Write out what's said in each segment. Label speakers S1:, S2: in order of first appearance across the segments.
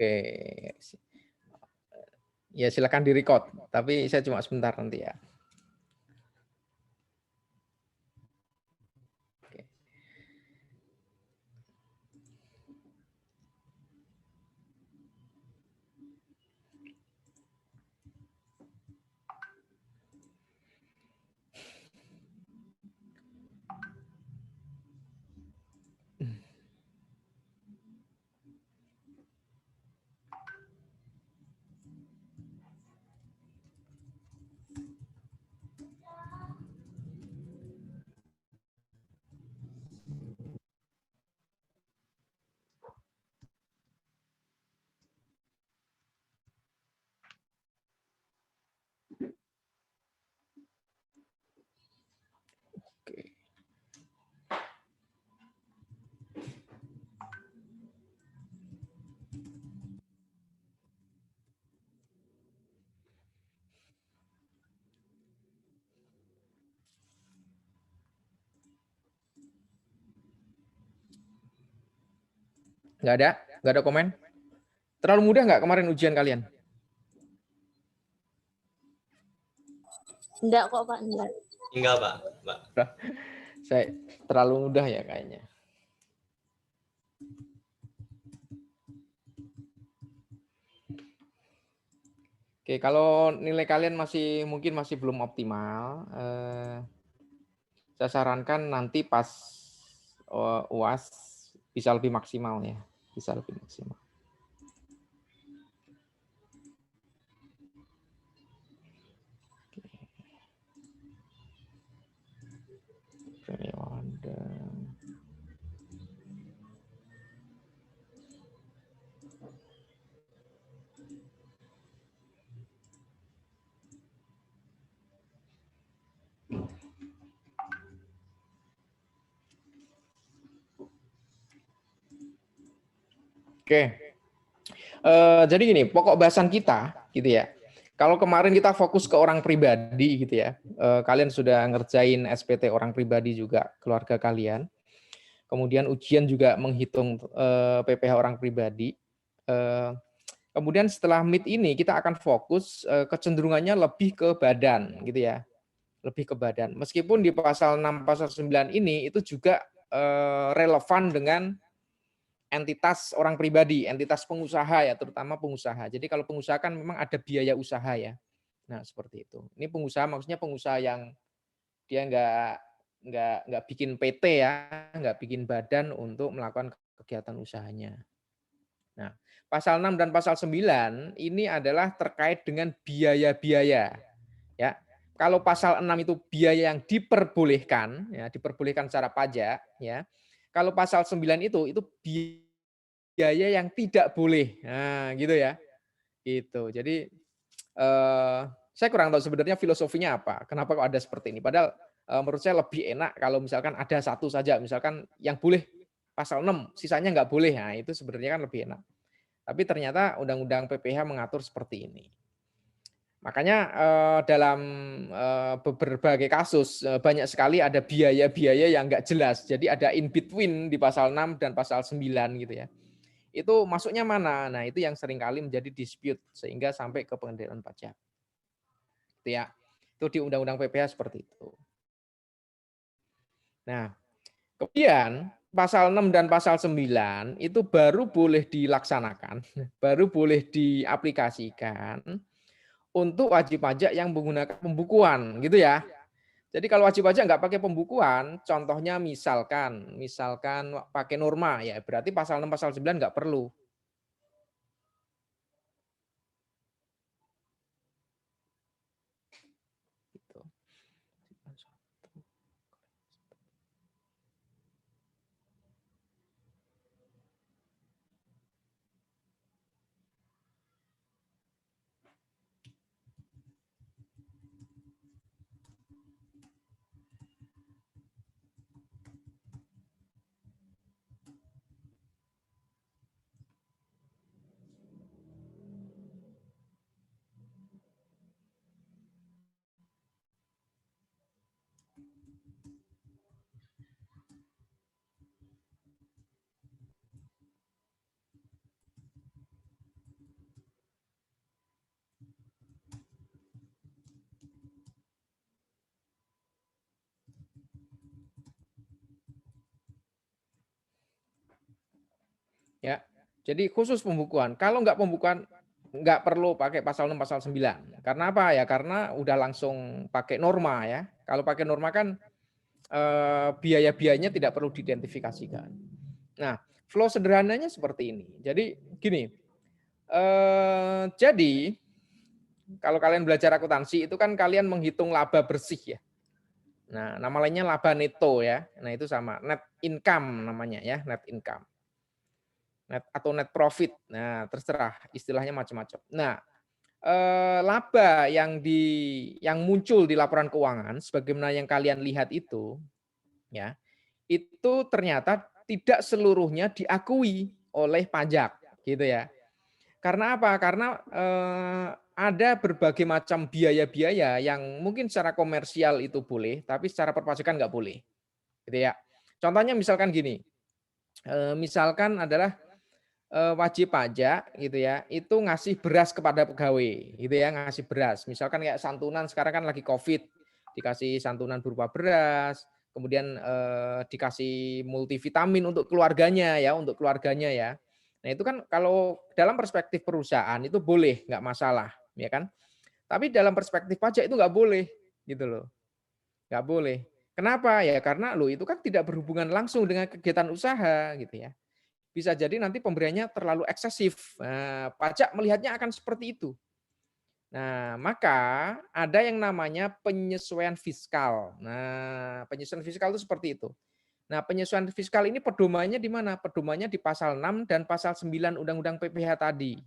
S1: Oke. Ya silakan di-record, tapi saya cuma sebentar nanti ya. Oke. Nggak ada komen? Terlalu mudah nggak kemarin ujian kalian?
S2: Enggak kok Pak, enggak.
S3: Enggak, Pak.
S1: Saya terlalu mudah ya kayaknya. Oke, kalau nilai kalian mungkin masih belum optimal, saya sarankan nanti pas UAS bisa lebih maksimal ya, bisa lebih maksimal. Oke, jadi gini, pokok bahasan kita, gitu ya. Kalau kemarin kita fokus ke orang pribadi, gitu ya. Kalian sudah ngerjain SPT orang pribadi juga, keluarga kalian. Kemudian ujian juga menghitung PPh orang pribadi. Kemudian setelah mid ini kita akan fokus kecenderungannya lebih ke badan, gitu ya. Lebih ke badan. Meskipun di pasal 6, pasal 9 ini itu juga relevan dengan entitas orang pribadi, entitas pengusaha ya, terutama pengusaha. Jadi kalau pengusaha kan memang ada biaya usaha ya. Nah seperti itu. Ini pengusaha maksudnya pengusaha yang dia nggak bikin PT ya, nggak bikin badan untuk melakukan kegiatan usahanya. Nah pasal 6 dan pasal 9 ini adalah terkait dengan biaya-biaya. Ya, kalau pasal 6 itu biaya yang diperbolehkan, ya diperbolehkan secara pajak, ya. Kalau pasal 9 itu biaya yang tidak boleh. Nah, gitu ya. Gitu. Jadi saya kurang tahu sebenarnya filosofinya apa. Kenapa kok ada seperti ini? Padahal menurut saya lebih enak kalau misalkan ada satu saja, misalkan yang boleh pasal 6, sisanya nggak boleh. Nah, itu sebenarnya kan lebih enak. Tapi ternyata Undang-Undang PPh mengatur seperti ini. Makanya dalam berbagai kasus banyak sekali ada biaya-biaya yang nggak jelas. Jadi ada in between di pasal 6 dan pasal 9 gitu ya. Itu masuknya mana? Nah, itu yang seringkali menjadi dispute sehingga sampai ke pengendalian pajak. Itu ya. Itu di Undang-Undang PPh seperti itu. Nah, kemudian pasal 6 dan pasal 9 itu baru boleh dilaksanakan, baru boleh diaplikasikan untuk wajib pajak yang menggunakan pembukuan, gitu ya. Jadi kalau wajib pajak nggak pakai pembukuan, contohnya misalkan pakai norma, ya berarti pasal 6, pasal 9 nggak perlu. Gitu. ya. Jadi khusus pembukuan. Kalau nggak pembukuan, nggak perlu pakai pasal 6, pasal 9. Karena apa ya? Karena udah langsung pakai norma ya. Kalau pakai norma kan biaya-biayanya tidak perlu diidentifikasikan. Nah, flow sederhananya seperti ini. Jadi gini, jadi kalau kalian belajar akuntansi itu kan kalian menghitung laba bersih ya. Nah, nama lainnya laba neto ya. Nah, itu sama net income namanya ya, net income. Net atau net profit. Nah, terserah istilahnya macam-macam. Nah, laba yang muncul di laporan keuangan sebagaimana yang kalian lihat itu ya, itu ternyata tidak seluruhnya diakui oleh pajak gitu ya. Karena apa? Karena ada berbagai macam biaya-biaya yang mungkin secara komersial itu boleh, tapi secara perpajakan nggak boleh, gitu ya. Contohnya misalkan gini, misalkan adalah wajib pajak gitu ya, itu ngasih beras kepada pegawai, gitu ya, ngasih beras. Misalkan kayak santunan sekarang kan lagi Covid, dikasih santunan berupa beras, kemudian dikasih multivitamin untuk keluarganya ya, untuk keluarganya ya. Nah itu kan kalau dalam perspektif perusahaan itu boleh, nggak masalah, ya kan. Tapi dalam perspektif pajak itu nggak boleh, gitu loh, nggak boleh. Kenapa? Ya karena lo itu kan tidak berhubungan langsung dengan kegiatan usaha, gitu ya. Bisa jadi nanti pemberiannya terlalu eksesif. Nah, pajak melihatnya akan seperti itu. Nah, maka ada yang namanya penyesuaian fiskal. Nah, penyesuaian fiskal itu seperti itu. Nah, penyesuaian fiskal ini pedomannya di mana? Pedomannya di pasal 6 dan pasal 9 Undang-Undang PPH tadi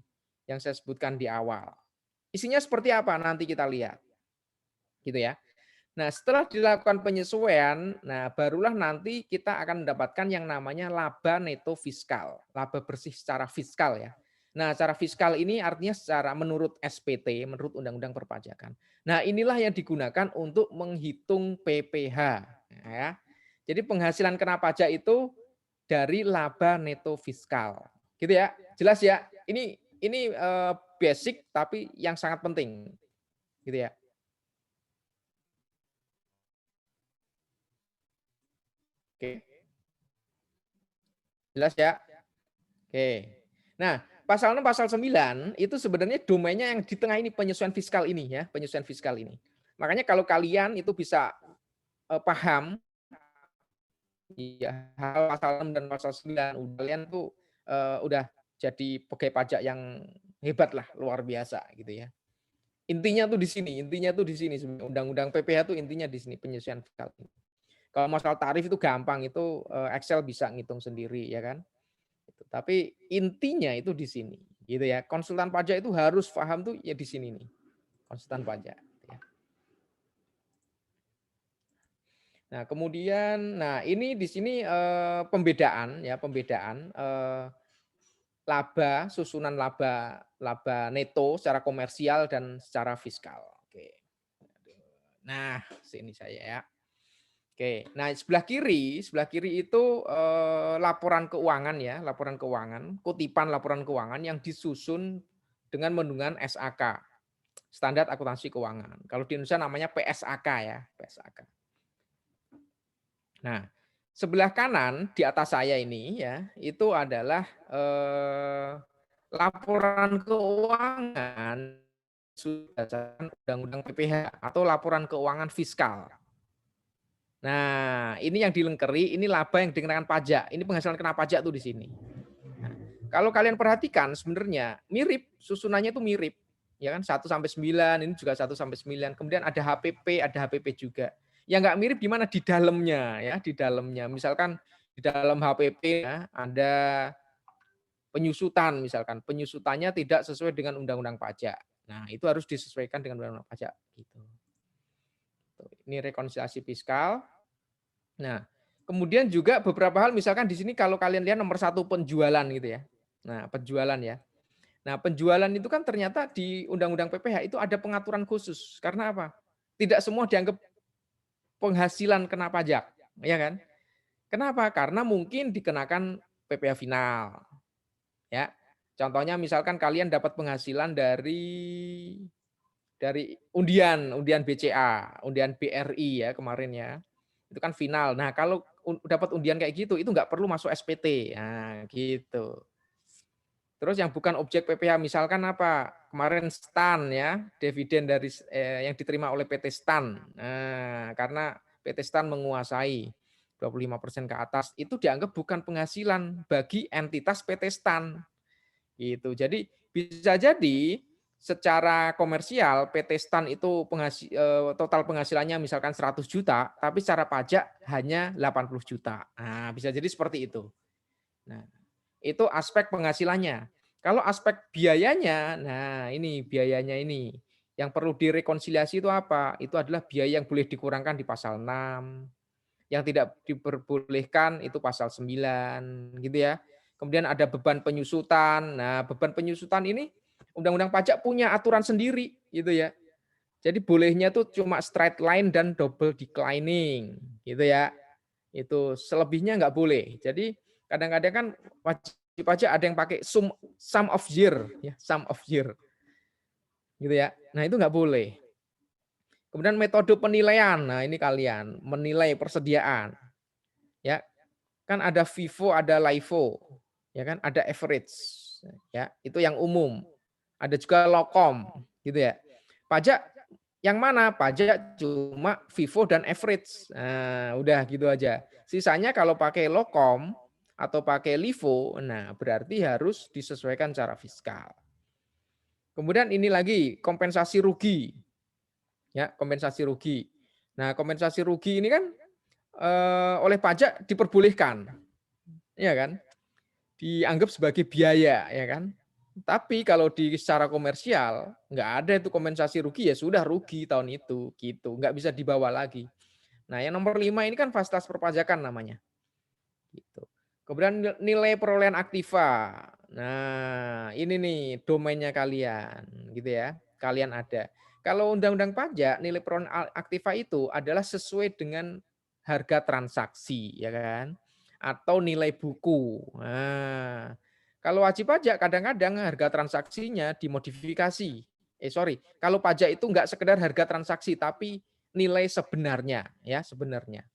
S1: yang saya sebutkan di awal. Isinya seperti apa? Nanti kita lihat. Gitu ya. Nah, setelah dilakukan penyesuaian, nah barulah nanti kita akan mendapatkan yang namanya laba neto fiskal, laba bersih secara fiskal ya. Nah, secara fiskal ini artinya secara menurut SPT, menurut Undang-Undang Perpajakan. Nah, inilah yang digunakan untuk menghitung PPH ya. Jadi penghasilan kena pajak itu dari laba neto fiskal. Gitu ya. Jelas ya? Ini basic tapi yang sangat penting. Gitu ya. Oke. Jelas ya? Oke. Nah, pasal 6, pasal 9 itu sebenarnya domainnya yang di tengah ini penyesuaian fiskal ini ya, penyesuaian fiskal ini. Makanya kalau kalian itu bisa paham ya hal pasal 6 dan pasal 9, kalian tuh udah jadi pegawai pajak yang hebat lah, luar biasa gitu ya. Intinya tuh di sini sebenarnya undang-undang PPH tuh intinya di sini penyesuaian fiskal. Kalau masalah tarif itu gampang, itu Excel bisa ngitung sendiri ya kan. Gitu. Tapi intinya itu di sini, gitu ya. Konsultan pajak itu harus paham tuh ya di sini nih, konsultan pajak. Ya. Nah kemudian, nah ini di sini pembedaan ya, pembedaan laba, susunan laba, laba neto secara komersial dan secara fiskal. Oke. Nah sini saya ya. Oke, nah sebelah kiri itu laporan keuangan ya, laporan keuangan, kutipan laporan keuangan yang disusun dengan menggunakan SAK, Standar Akuntansi Keuangan. Kalau di Indonesia namanya PSAK ya, PSAK. Nah, sebelah kanan di atas saya ini ya, itu adalah laporan keuangan berdasarkan Undang-Undang PPH atau laporan keuangan fiskal. Nah, ini yang dilengkeri, ini laba yang dikenakan pajak. Ini penghasilan kena pajak tuh di sini. Nah, kalau kalian perhatikan sebenarnya mirip, susunannya itu mirip. Ya kan 1 sampai 9, ini juga 1 sampai 9. Kemudian ada HPP, ada HPP juga. Yang nggak mirip di mana di dalamnya ya, di dalamnya. Misalkan di dalam HPP ya, ada penyusutan misalkan. Penyusutannya tidak sesuai dengan undang-undang pajak. Nah, itu harus disesuaikan dengan undang-undang pajak gitu. Ini rekonsiliasi fiskal. Nah, kemudian juga beberapa hal misalkan di sini kalau kalian lihat nomor 1 penjualan gitu ya. Nah, penjualan ya. Nah, penjualan itu kan ternyata di Undang-Undang PPH itu ada pengaturan khusus. Karena apa? Tidak semua dianggap penghasilan kena pajak, ya kan? Kenapa? Karena mungkin dikenakan PPH final, ya. Contohnya misalkan kalian dapat penghasilan dari undian, undian BCA, undian BRI ya kemarin ya. Itu kan final. Nah, kalau dapat undian kayak gitu, itu nggak perlu masuk SPT. Nah, gitu. Terus yang bukan objek PPh misalkan apa? Kemarin STAN ya, dividen dari yang diterima oleh PT STAN. Nah, karena PT STAN menguasai 25% ke atas, itu dianggap bukan penghasilan bagi entitas PT STAN. Gitu. Jadi bisa jadi secara komersial PT STAN itu total penghasilannya misalkan 100 juta, tapi secara pajak hanya 80 juta. Nah, bisa jadi seperti itu. Nah, itu aspek penghasilannya. Kalau aspek biayanya, nah ini biayanya ini. Yang perlu direkonsiliasi itu apa? Itu adalah biaya yang boleh dikurangkan di pasal 6, yang tidak diperbolehkan itu pasal 9, gitu ya. Kemudian ada beban penyusutan. Nah, beban penyusutan ini Undang-Undang Pajak punya aturan sendiri, gitu ya. Jadi bolehnya tuh cuma straight line dan double declining, gitu ya. Itu selebihnya nggak boleh. Jadi kadang-kadang kan wajib pajak ada yang pakai sum of year, ya, sum of year, gitu ya. Nah itu nggak boleh. Kemudian metode penilaian, nah ini kalian menilai persediaan, ya kan ada FIFO, ada LIFO, ya kan ada average, ya itu yang umum. Ada juga lokom, gitu ya. Pajak yang mana? Pajak cuma FIFO dan average. Nah, udah gitu aja. Sisanya kalau pakai lokom atau pakai LIFO, nah berarti harus disesuaikan secara fiskal. Kemudian ini lagi kompensasi rugi. Ya, kompensasi rugi. Nah, kompensasi rugi ini kan oleh pajak diperbolehkan. Ya kan? Dianggap sebagai biaya, ya kan? Tapi kalau di secara komersial nggak ada itu kompensasi rugi, ya sudah rugi tahun itu, gitu. Nggak bisa dibawa lagi. Nah, yang nomor 5 ini kan fasilitas perpajakan namanya. Gitu. Kemudian nilai perolehan aktiva. Nah, ini nih domainnya kalian, gitu ya. Kalian ada. Kalau undang-undang pajak, nilai perolehan aktiva itu adalah sesuai dengan harga transaksi, ya kan? Atau nilai buku. Nah, kalau wajib pajak kadang-kadang harga transaksinya dimodifikasi. Kalau pajak itu enggak sekedar harga transaksi, tapi nilai sebenarnya, ya sebenarnya.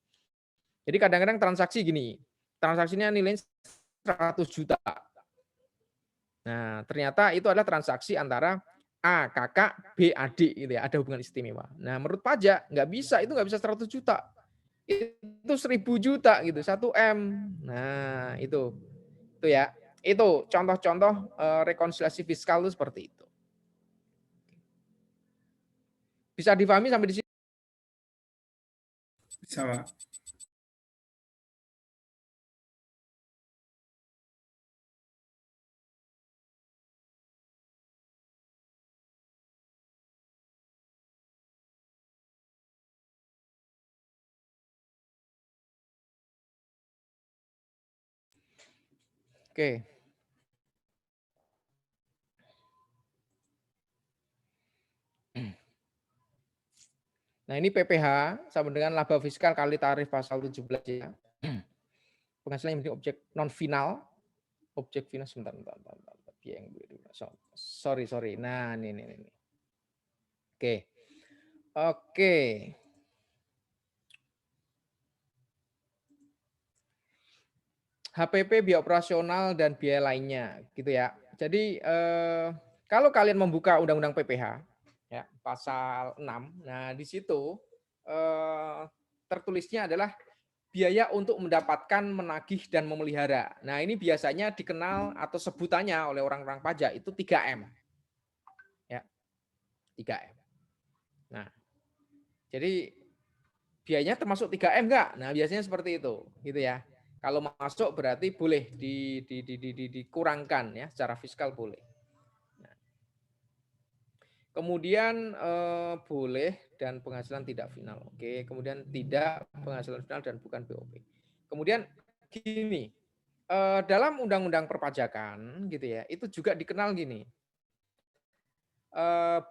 S1: Jadi kadang-kadang transaksi gini, transaksinya nilainya 100 juta. Nah, ternyata itu adalah transaksi antara A kakak, B adik gitu ya, ada hubungan istimewa. Nah, menurut pajak nggak bisa, itu nggak bisa 100 juta. Itu 1000 juta gitu, 1 M. Nah, itu ya. Itu contoh-contoh rekonsiliasi fiskal itu seperti itu. Bisa difahami sampai di sini?
S2: Bisa, Pak.
S1: Oke. Nah, ini PPh sama dengan laba fiskal kali tarif pasal 17 ya. Penghasilan yang menjadi objek non final. Objek final sebentar. Yang sorry. Nah, ini. Oke. Oke. HPP, biaya operasional dan biaya lainnya gitu ya. Jadi kalau kalian membuka Undang-Undang PPh ya, pasal 6. Nah, di situ tertulisnya adalah biaya untuk mendapatkan, menagih dan memelihara. Nah, ini biasanya dikenal atau sebutannya oleh orang-orang pajak itu 3M. Ya, 3M. Nah, jadi biayanya termasuk 3M enggak? Nah, biasanya seperti itu, gitu ya. Kalau masuk berarti boleh dikurangkan ya, secara fiskal boleh. Nah, kemudian boleh dan penghasilan tidak final. Oke, kemudian tidak penghasilan final dan bukan BOP. Kemudian gini, dalam undang-undang perpajakan gitu ya, itu juga dikenal gini.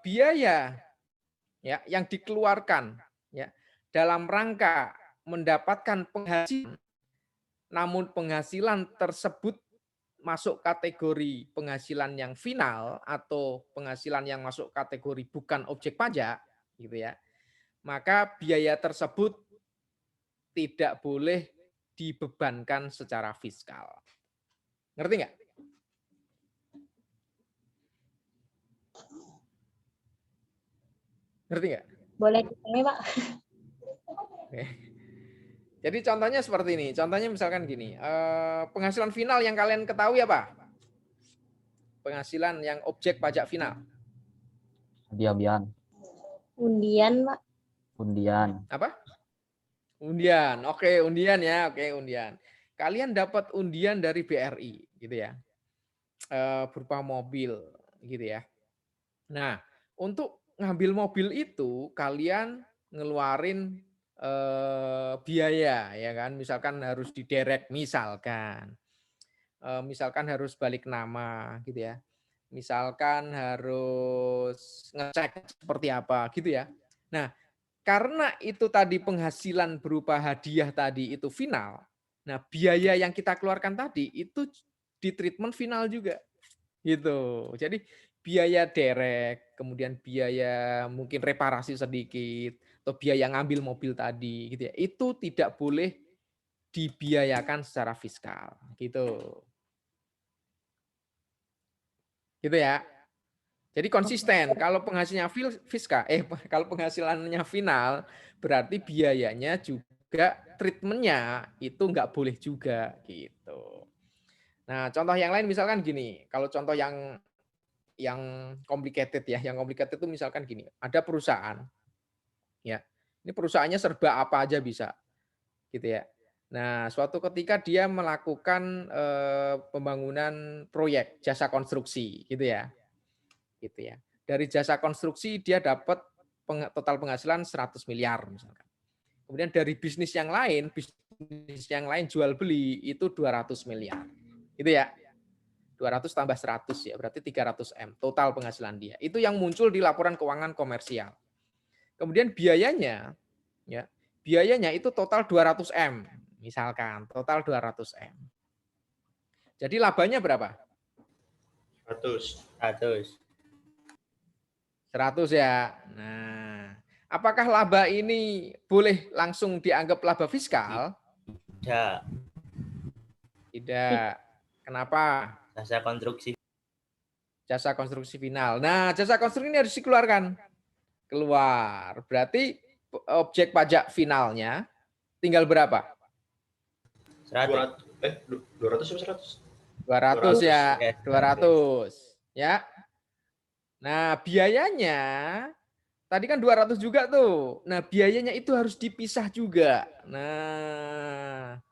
S1: Biaya ya yang dikeluarkan ya dalam rangka mendapatkan penghasilan, namun penghasilan tersebut masuk kategori penghasilan yang final atau penghasilan yang masuk kategori bukan objek pajak gitu ya, maka biaya tersebut tidak boleh dibebankan secara fiskal. Ngerti nggak? Ngerti nggak?
S2: Boleh diulangi, Pak?
S1: Oke. Jadi contohnya seperti ini. Contohnya misalkan gini, penghasilan final yang kalian ketahui apa? Penghasilan yang objek pajak final.
S3: Hadiah-hadiahan.
S2: Undian, Pak.
S3: Undian.
S1: Apa? Undian. Oke, undian ya. Oke, undian. Kalian dapat undian dari BRI, gitu ya. Berupa mobil, gitu ya. Nah, untuk ngambil mobil itu kalian ngeluarin biaya, ya kan? Misalkan harus diderek, misalkan harus balik nama, gitu ya. Misalkan harus ngecek seperti apa, gitu ya. Nah, karena itu tadi penghasilan berupa hadiah tadi itu final, nah biaya yang kita keluarkan tadi itu di treatment final juga, gitu. Jadi biaya derek, kemudian biaya mungkin reparasi sedikit, atau biaya ngambil mobil tadi, gitu ya. Itu tidak boleh dibiayakan secara fiskal, gitu. Gitu ya. Jadi konsisten. Kalau penghasilannya fiskal, kalau penghasilannya final, berarti biayanya juga treatmentnya itu nggak boleh juga gitu. Nah, contoh yang lain misalkan gini, kalau contoh yang complicated ya, yang complicated itu misalkan gini, ada perusahaan, ya, ini perusahaannya serba apa aja bisa, gitu ya. Nah, suatu ketika dia melakukan pembangunan proyek jasa konstruksi, gitu ya. Dari jasa konstruksi dia dapat total penghasilan 100 miliar misalkan. Kemudian dari bisnis yang lain jual beli itu 200 miliar. Itu ya. 200 tambah 100 ya, berarti 300 M total penghasilan dia. Itu yang muncul di laporan keuangan komersial. Kemudian biayanya itu total 200 M, misalkan total 200 M. Jadi labanya berapa?
S4: 100.
S1: 100 ya. Nah, apakah laba ini boleh langsung dianggap laba fiskal?
S4: Tidak.
S1: Tidak. Kenapa?
S4: Jasa konstruksi.
S1: Jasa konstruksi final. Nah, jasa konstruksi ini harus dikeluarkan. Keluar. Berarti objek pajak finalnya tinggal berapa?
S4: 100.
S5: 200 atau 100?
S1: 200 ya.
S4: 200.
S1: 200. Ya. Nah, biayanya tadi kan 200 juga tuh. Nah, biayanya itu harus dipisah juga. Nah,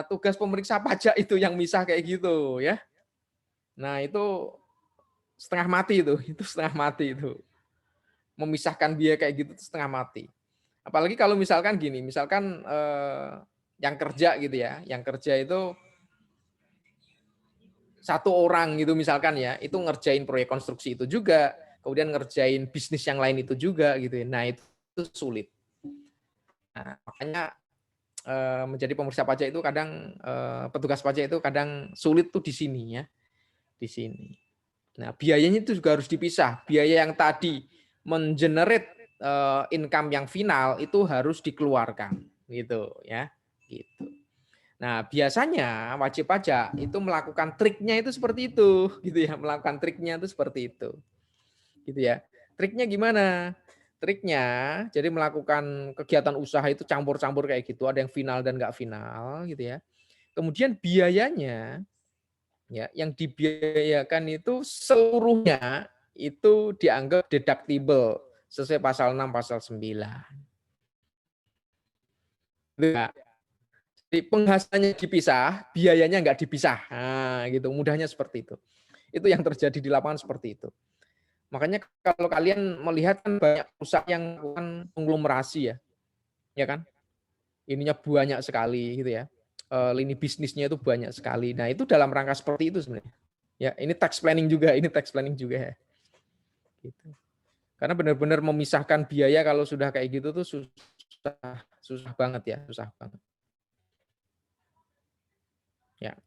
S1: tugas pemeriksa pajak itu yang misah kayak gitu ya. Nah, itu setengah mati itu. Itu setengah mati itu. Memisahkan biaya kayak gitu itu setengah mati. Apalagi kalau misalkan gini, misalkan yang kerja gitu ya, yang kerja itu satu orang gitu misalkan ya, itu ngerjain proyek konstruksi itu juga, kemudian ngerjain bisnis yang lain itu juga gitu ya. Nah, itu sulit. Nah, makanya menjadi pemeriksa pajak itu kadang petugas pajak itu kadang sulit tuh di sini ya. Di sini. Nah, biayanya itu juga harus dipisah. Biaya yang tadi mengenerate income yang final itu harus dikeluarkan gitu ya. Gitu. Nah, biasanya wajib pajak itu melakukan triknya itu seperti itu, gitu ya, melakukan triknya itu seperti itu. Gitu ya. Triknya gimana? Triknya jadi melakukan kegiatan usaha itu campur-campur kayak gitu, ada yang final dan enggak final gitu ya. Kemudian biayanya ya yang dibiayakan itu seluruhnya itu dianggap deductible sesuai pasal 6 pasal 9. Jadi penghasilannya dipisah, biayanya enggak dipisah. Nah, gitu. Mudahnya seperti itu. Itu yang terjadi di lapangan seperti itu. Makanya kalau kalian melihat kan banyak perusahaan yang melakukan konglomerasi ya kan? Ininya banyak sekali gitu ya. Lini bisnisnya itu banyak sekali. Nah, itu dalam rangka seperti itu sebenarnya. Ya, ini tax planning juga ya. Gitu. Karena benar-benar memisahkan biaya kalau sudah kayak gitu tuh susah banget ya, susah banget. Ya.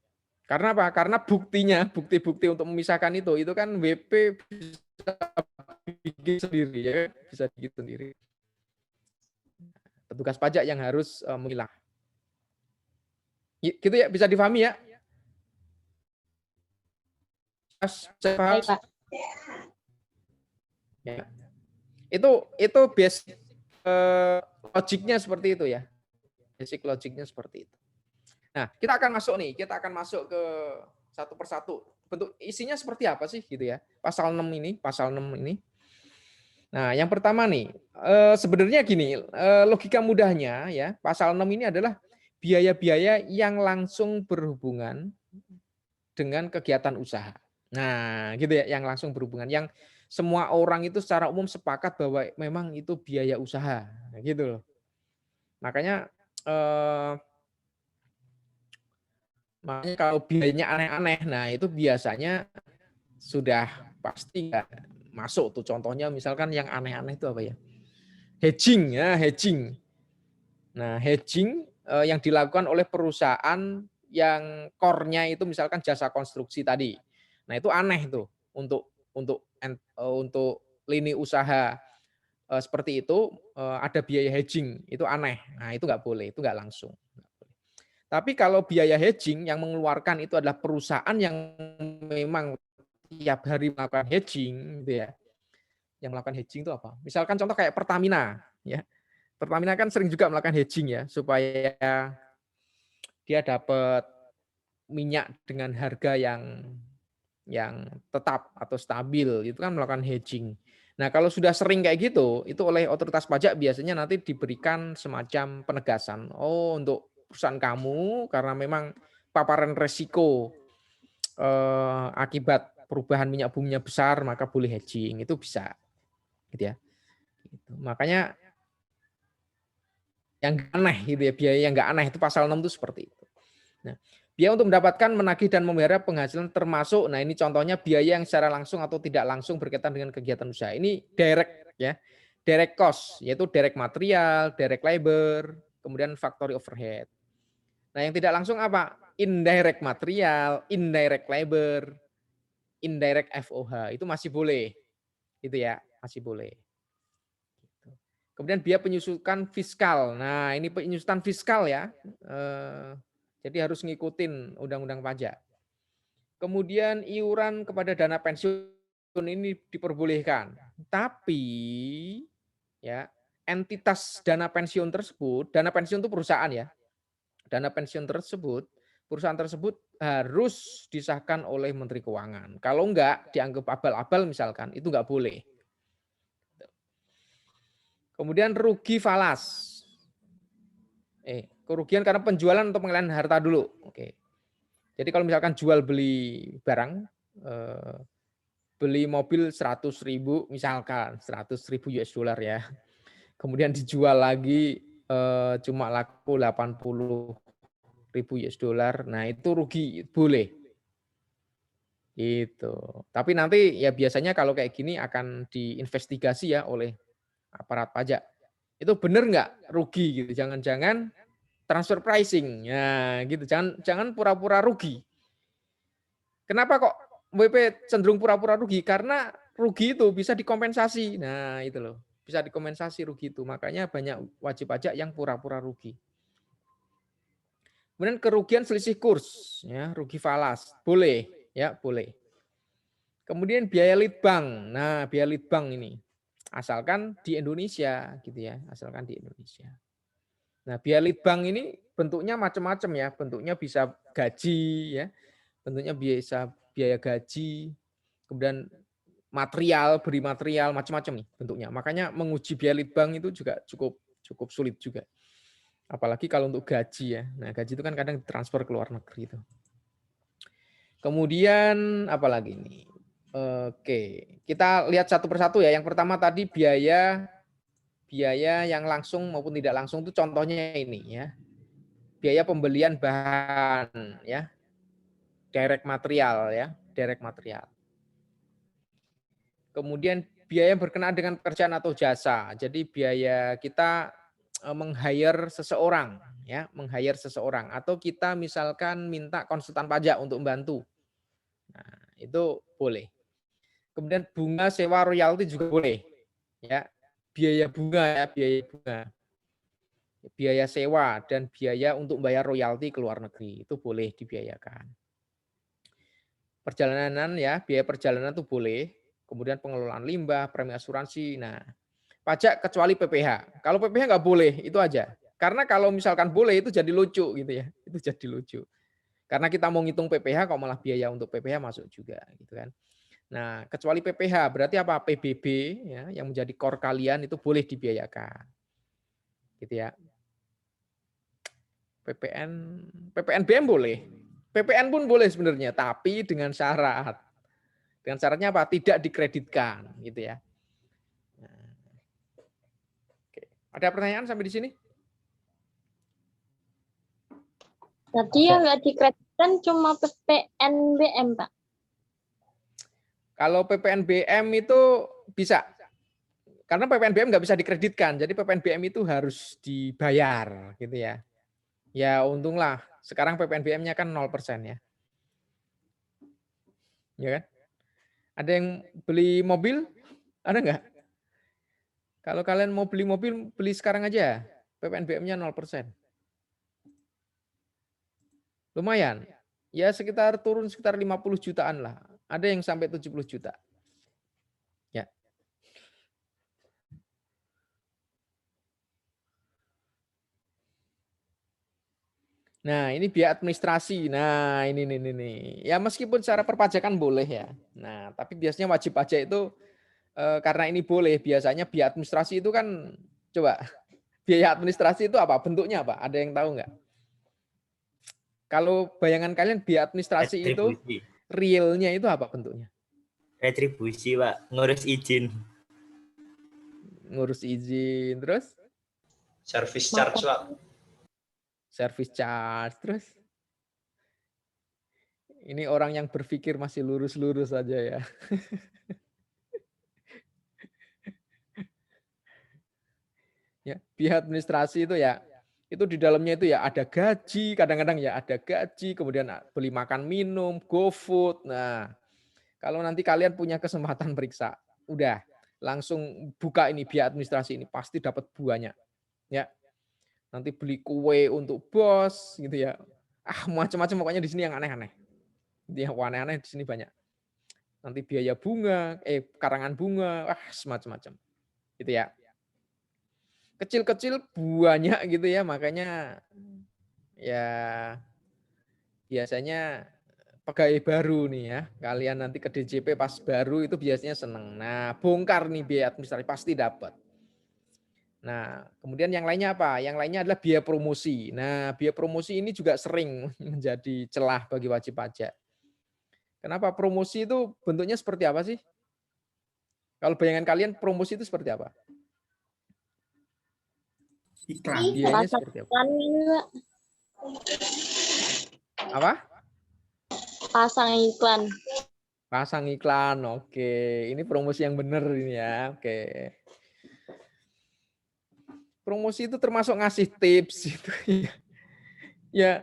S1: Karena apa? Karena bukti-bukti untuk memisahkan itu kan WP bisa bikin sendiri ya, bisa bikin sendiri. Petugas pajak yang harus memilah. Gitu ya, bisa difahami ya?
S2: Baik, Pak.
S1: Ya. Itu basic logiknya seperti itu ya. Basic logiknya seperti itu. Nah, kita akan masuk ke satu persatu. Bentuk isinya seperti apa sih gitu ya. Pasal 6 ini. Nah, yang pertama nih, sebenarnya gini, logika mudahnya ya, pasal 6 ini adalah biaya-biaya yang langsung berhubungan dengan kegiatan usaha. Nah, gitu ya, yang langsung berhubungan, yang semua orang itu secara umum sepakat bahwa memang itu biaya usaha, nah, gitu loh. Makanya kalau biayanya aneh-aneh, nah itu biasanya sudah pasti nggak masuk tuh. Contohnya misalkan yang aneh-aneh itu apa ya? Hedging ya, hedging. Nah, hedging yang dilakukan oleh perusahaan yang core-nya itu misalkan jasa konstruksi tadi. Nah, itu aneh tuh untuk lini usaha seperti itu ada biaya hedging, itu aneh. Nah, itu nggak boleh, itu nggak langsung. Tapi kalau biaya hedging yang mengeluarkan itu adalah perusahaan yang memang tiap hari melakukan hedging gitu ya. Yang melakukan hedging itu apa? Misalkan contoh kayak Pertamina ya. Pertamina kan sering juga melakukan hedging ya supaya dia dapat minyak dengan harga yang tetap atau stabil, itu kan melakukan hedging. Nah, kalau sudah sering kayak gitu, itu oleh otoritas pajak biasanya nanti diberikan semacam penegasan. Oh, untuk perusahaan kamu karena memang paparan resiko akibat perubahan minyak buminya besar, maka boleh hedging, itu bisa. Gitu ya. Gitu. Makanya yang aneh gitu ya, biaya yang nggak aneh itu pasal 6 itu seperti itu. Nah, biaya untuk mendapatkan, menagih dan memelihara penghasilan termasuk, nah ini contohnya biaya yang secara langsung atau tidak langsung berkaitan dengan kegiatan usaha. Ini direct ya. Direct cost, yaitu direct material, direct labor, kemudian factory overhead. Nah, yang tidak langsung apa? Indirect material, indirect labor, indirect FOH, itu masih boleh. Itu ya, masih boleh. Kemudian biaya penyusutan fiskal. Nah, ini penyusutan fiskal ya. Jadi harus ngikutin undang-undang pajak. Kemudian iuran kepada dana pensiun ini diperbolehkan. Tapi ya, entitas dana pensiun tersebut, dana pensiun itu perusahaan ya. Dana pensiun tersebut, perusahaan tersebut harus disahkan oleh Menteri Keuangan. Kalau enggak dianggap abal-abal misalkan, itu enggak boleh. Kemudian rugi falas. Kerugian karena penjualan atau pengalihan harta dulu. Oke. Jadi kalau misalkan jual beli barang, beli mobil 100.000 misalkan 100.000 US dollar ya. Kemudian dijual lagi cuma laku 80.000 US dollar. Nah, itu rugi, boleh. Gitu. Tapi nanti ya biasanya kalau kayak gini akan diinvestigasi ya oleh aparat pajak. Itu benar nggak rugi gitu. Jangan-jangan transfer pricing. Ya, gitu. Jangan pura-pura rugi. Kenapa kok WP cenderung pura-pura rugi? Karena rugi itu bisa dikompensasi. Nah, itu loh. Bisa dikompensasi rugi itu. Makanya banyak wajib pajak yang pura-pura rugi. Kemudian kerugian selisih kurs, ya, rugi falas. Boleh, ya, boleh. Kemudian biaya litbang. Nah, biaya litbang ini asalkan di Indonesia gitu ya, asalkan di Indonesia. Nah, biaya litbang ini bentuknya macam-macam ya. Bentuknya bisa gaji ya. Bentuknya bisa biaya gaji, kemudian material, beri material, macam-macam nih bentuknya. Makanya menguji biaya litbang itu juga cukup sulit juga. Apalagi kalau untuk gaji ya. Nah, gaji itu kan kadang transfer ke luar negeri itu. Kemudian apa lagi nih? Oke, kita lihat satu persatu ya. Yang pertama tadi biaya yang langsung maupun tidak langsung itu contohnya ini ya. Biaya pembelian bahan ya. Direct material ya, direct material. Kemudian biaya yang berkenaan dengan pekerjaan atau jasa. Jadi biaya kita meng-hire seseorang ya, meng-hire seseorang atau kita misalkan minta konsultan pajak untuk membantu. Nah, itu boleh. Kemudian bunga sewa royalti juga boleh. Ya. Biaya bunga ya, biaya bunga. Biaya sewa dan biaya untuk bayar royalti ke luar negeri itu boleh dibiayakan. Perjalanan ya, biaya perjalanan itu boleh. Kemudian pengelolaan limbah, premi asuransi. Nah, pajak kecuali PPh. Kalau PPh nggak boleh, itu aja. Karena kalau misalkan boleh itu jadi lucu gitu ya. Itu jadi lucu. Karena kita mau ngitung PPh kok malah biaya untuk PPh masuk juga gitu kan. Nah, kecuali PPh berarti apa? PBB ya yang menjadi core kalian itu boleh dibiayakan. Gitu ya. PPNBM boleh. PPN pun boleh sebenarnya, tapi dengan syarat. Dengan syaratnya apa? Tidak dikreditkan gitu ya. Nah, oke. Ada pertanyaan sampai di sini?
S2: Tadi yang nggak dikreditkan cuma PPNBM, Pak.
S1: Kalau PPNBM itu bisa. Karena PPNBM nggak bisa dikreditkan, jadi PPNBM itu harus dibayar gitu ya. Ya untunglah, sekarang PPNBM-nya kan 0% ya. Ya kan? Ada yang beli mobil? Ada nggak? Kalau kalian mau beli mobil, beli sekarang aja. PPNBM-nya 0%. Lumayan. Ya sekitar turun sekitar 50 jutaan lah. Ada yang sampai 70 juta. Ya. Nah, ini biaya administrasi. Nah, ini nih. Ya meskipun secara perpajakan boleh ya. Nah, tapi biasanya wajib pajak itu karena ini boleh, biasanya biaya administrasi itu kan coba biaya administrasi itu apa? Bentuknya apa? Ada yang tahu nggak? Kalau bayangan kalian biaya administrasi itu
S4: Retribusi.
S1: realnya itu apa bentuknya?
S4: Retribusi, Pak. Ngurus izin.
S1: Ngurus izin, terus
S5: Service charge, Pak.
S1: service charge, terus ini orang yang berpikir masih lurus-lurus saja ya. Ya, biaya administrasi itu ya, itu di dalamnya itu ya ada gaji, kadang-kadang ya ada gaji, kemudian beli makan minum, GoFood. Nah, kalau nanti kalian punya kesempatan periksa, udah langsung buka ini biaya administrasi ini pasti dapat banyak. Ya, nanti beli kue untuk bos gitu ya. Ah, macam-macam pokoknya di sini yang aneh-aneh. Yang aneh-aneh di sini banyak. Nanti biaya bunga, karangan bunga, semacam-macam. Gitu ya. Kecil-kecil banyak gitu ya, makanya ya biasanya pegawai baru nih ya, kalian nanti ke DJP pas baru itu biasanya seneng. Nah, bongkar nih biaya administrasi pasti dapat. Nah, kemudian yang lainnya apa? Yang lainnya adalah biaya promosi. Nah, biaya promosi ini juga sering menjadi celah bagi wajib pajak. Kenapa promosi itu bentuknya seperti apa sih? Kalau bayangan kalian promosi itu seperti apa?
S6: Iklan.
S1: Biayanya seperti apa?
S2: Pasang ini, Pak.
S1: Apa?
S2: Pasang iklan.
S1: Pasang iklan. Oke, ini promosi yang benar ini ya. Oke. Promosi itu termasuk ngasih tips itu ya. Ya,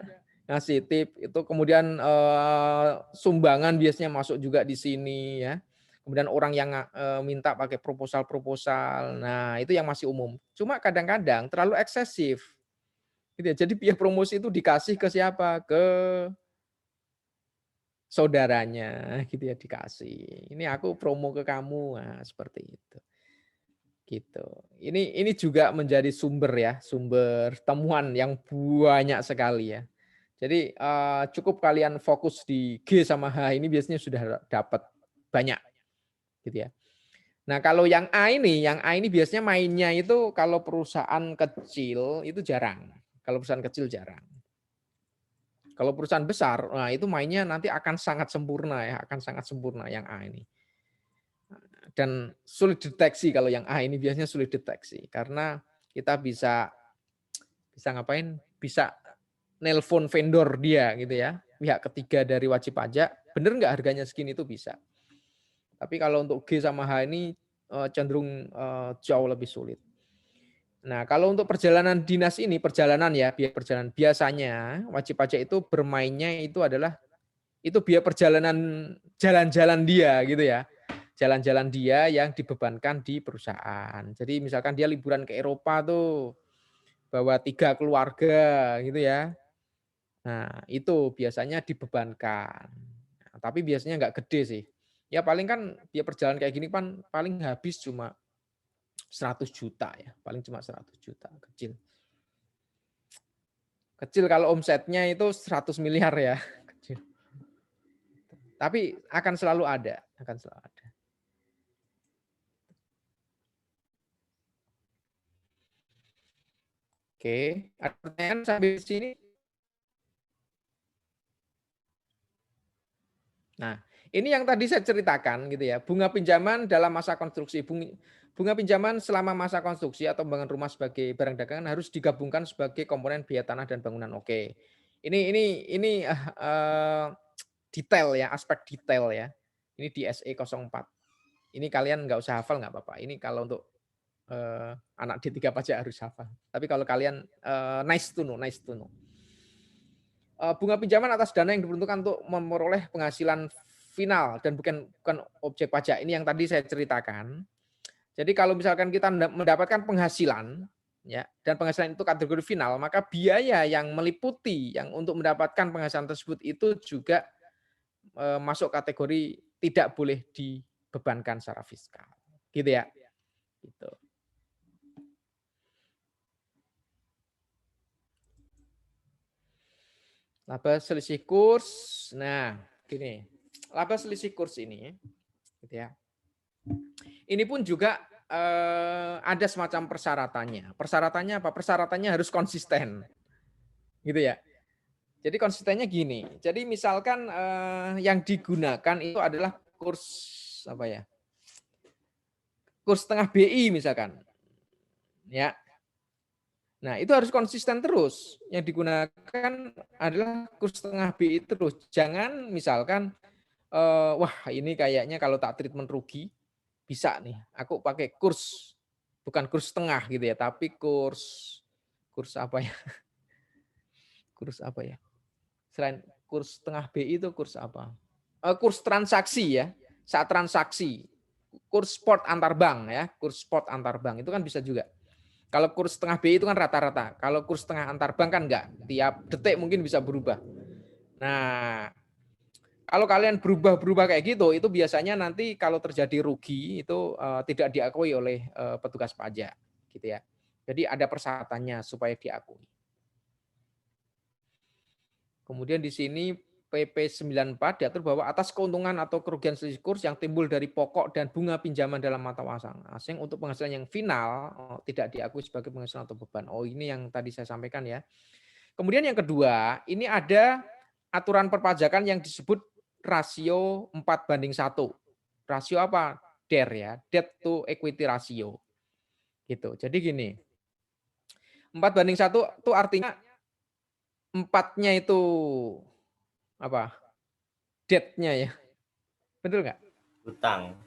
S1: ngasih tips itu kemudian sumbangan biasanya masuk juga di sini ya. Kemudian orang yang minta pakai proposal-proposal. Nah, itu yang masih umum. Cuma kadang-kadang terlalu eksesif. Gitu ya. Jadi biaya promosi itu dikasih ke siapa? Ke saudaranya gitu ya dikasih. Ini aku promo ke kamu. Nah, seperti itu. Gitu. Ini juga menjadi sumber ya, sumber temuan yang banyak sekali ya. Jadi cukup kalian fokus di G sama H ini biasanya sudah dapat banyak gitu ya. Nah, kalau yang A ini biasanya mainnya itu kalau perusahaan kecil itu jarang. Kalau perusahaan kecil jarang. Kalau perusahaan besar, nah itu mainnya nanti akan sangat sempurna ya, akan sangat sempurna yang A ini. Dan sulit deteksi kalau yang A ini biasanya sulit deteksi karena kita bisa ngapain? Bisa nelpon vendor dia gitu ya, pihak ketiga dari wajib pajak, bener nggak harganya segini itu bisa. Tapi kalau untuk G sama H ini cenderung jauh lebih sulit. Nah, kalau untuk perjalanan dinas ini, perjalanan ya, biaya perjalanan biasanya wajib pajak itu bermainnya itu adalah itu biaya perjalanan jalan-jalan dia gitu ya. Jalan-jalan dia yang dibebankan di perusahaan. Jadi misalkan dia liburan ke Eropa tuh bawa 3 keluarga gitu ya. Nah, itu biasanya dibebankan. Nah, tapi biasanya nggak gede sih. Ya paling kan dia perjalanan kayak gini kan paling habis cuma 100 juta ya, paling cuma 100 juta, kecil. Kecil kalau omsetnya itu 100 miliar ya, kecil. Tapi akan selalu ada, akan selalu ada. Oke, ada pertanyaan sampai di sini? Nah, ini yang tadi saya ceritakan gitu ya, bunga pinjaman dalam masa konstruksi. Bunga pinjaman selama masa konstruksi atau pembangunan rumah sebagai barang dagangan harus digabungkan sebagai komponen biaya tanah dan bangunan. Oke. Ini detail ya, aspek detail ya. Ini di SE 04. Ini kalian nggak usah hafal nggak apa-apa. Ini kalau untuk anak D3 pajak harus hafal. Tapi kalau kalian nice to know. Bunga pinjaman atas dana yang diperuntukkan untuk memperoleh penghasilan final dan bukan objek pajak. Ini yang tadi saya ceritakan. Jadi kalau misalkan kita mendapatkan penghasilan ya dan penghasilan itu kategori final, maka biaya yang meliputi yang untuk mendapatkan penghasilan tersebut itu juga masuk kategori tidak boleh dibebankan secara fiskal. Gitu ya. Gitu. Laba selisih kurs. Nah, gini. Laba selisih kurs ini gitu ya. Ini pun juga ada semacam persyaratannya. Persyaratannya apa? Persyaratannya harus konsisten. Gitu ya. Jadi konsistennya gini. Jadi misalkan yang digunakan itu adalah kurs apa ya? Kurs setengah BI misalkan. Ya. Nah, itu harus konsisten terus. Yang digunakan adalah kurs setengah BI terus. Jangan misalkan wah ini kayaknya kalau tak treatment rugi bisa nih. Aku pakai kurs bukan kurs setengah gitu ya, tapi kurs apa ya? Kurs apa ya? Selain kurs setengah BI itu kurs apa? Kurs transaksi ya. Saat transaksi. Kurs spot antar bank ya, kurs spot antar bank itu kan bisa juga. Kalau kurs setengah BI itu kan rata-rata. Kalau kurs setengah antar bank kan enggak. Tiap detik mungkin bisa berubah. Nah, kalau kalian berubah kayak gitu, itu biasanya nanti kalau terjadi rugi itu tidak diakui oleh petugas pajak, gitu ya. Jadi ada persyaratannya supaya diakui. Kemudian di sini PP 94 diatur bahwa atas keuntungan atau kerugian selisih kurs yang timbul dari pokok dan bunga pinjaman dalam mata uang asing untuk penghasilan yang final tidak diakui sebagai penghasilan atau beban. Oh, ini yang tadi saya sampaikan ya. Kemudian yang kedua, ini ada aturan perpajakan yang disebut rasio 4:1. Rasio apa? DER ya, debt to equity ratio. Gitu. Jadi gini. 4:1 itu artinya 4-nya itu apa? Debt-nya ya. Betul nggak?
S4: Hutang.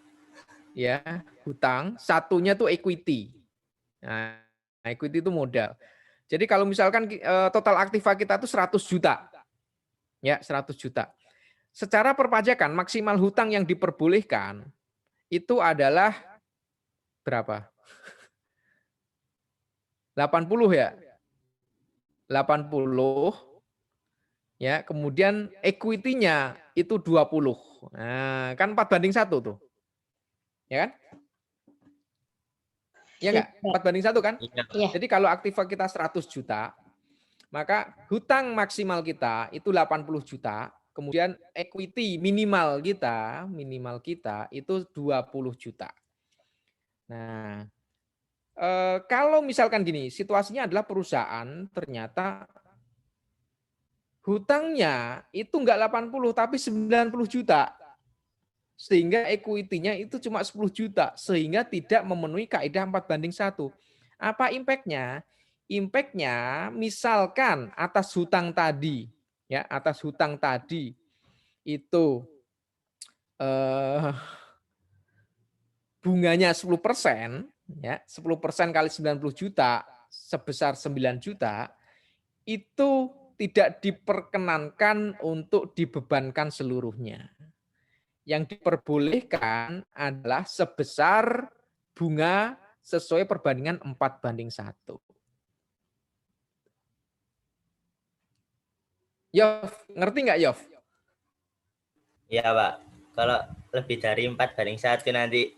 S1: Ya, hutang. Satunya tuh equity. Nah, equity itu modal. Jadi kalau misalkan total aktiva kita itu 100 juta. Ya, 100 juta. Secara perpajakan maksimal hutang yang diperbolehkan itu adalah berapa? 80 ya. 80 ya, kemudian equity-nya itu 20. Nah, kan 4:1 tuh. Ya kan? Ya enggak? 4:1 kan?
S2: Iya.
S1: Jadi kalau aktiva kita 100 juta, maka hutang maksimal kita itu 80 juta, kemudian equity minimal kita itu 20 juta. Nah, kalau misalkan gini, situasinya adalah perusahaan ternyata hutangnya itu enggak 80 tapi 90 juta. Sehingga equity-nya itu cuma 10 juta sehingga tidak memenuhi kaidah 4:1. Apa impact-nya? Impact-nya misalkan atas hutang tadi ya, atas hutang tadi itu bunganya 10%, ya, 10% kali 90 juta sebesar 9 juta, itu tidak diperkenankan untuk dibebankan seluruhnya. Yang diperbolehkan adalah sebesar bunga sesuai perbandingan 4:1. Yof, ngerti nggak Yof?
S4: Ya Pak, kalau lebih dari 4:1 nanti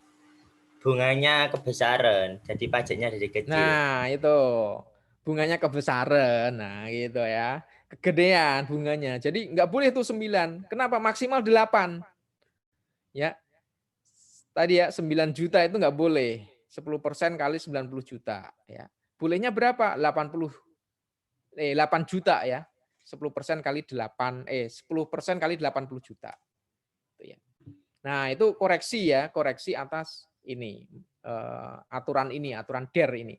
S4: Bunganya kebesaran, jadi pajaknya dari kecil.
S1: Nah, itu bunganya kebesaran. Nah, gitu ya. Kegedean bunganya. Jadi nggak boleh tuh 9. Kenapa? Maksimal 8. Ya. Tadi ya 9 juta itu nggak boleh. 10% kali 90 juta. Ya. Bolehnya berapa? 8 juta ya. 10% kali 10% kali 80 juta. Itu ya. Nah, itu koreksi ya, koreksi atas ini aturan DER ini.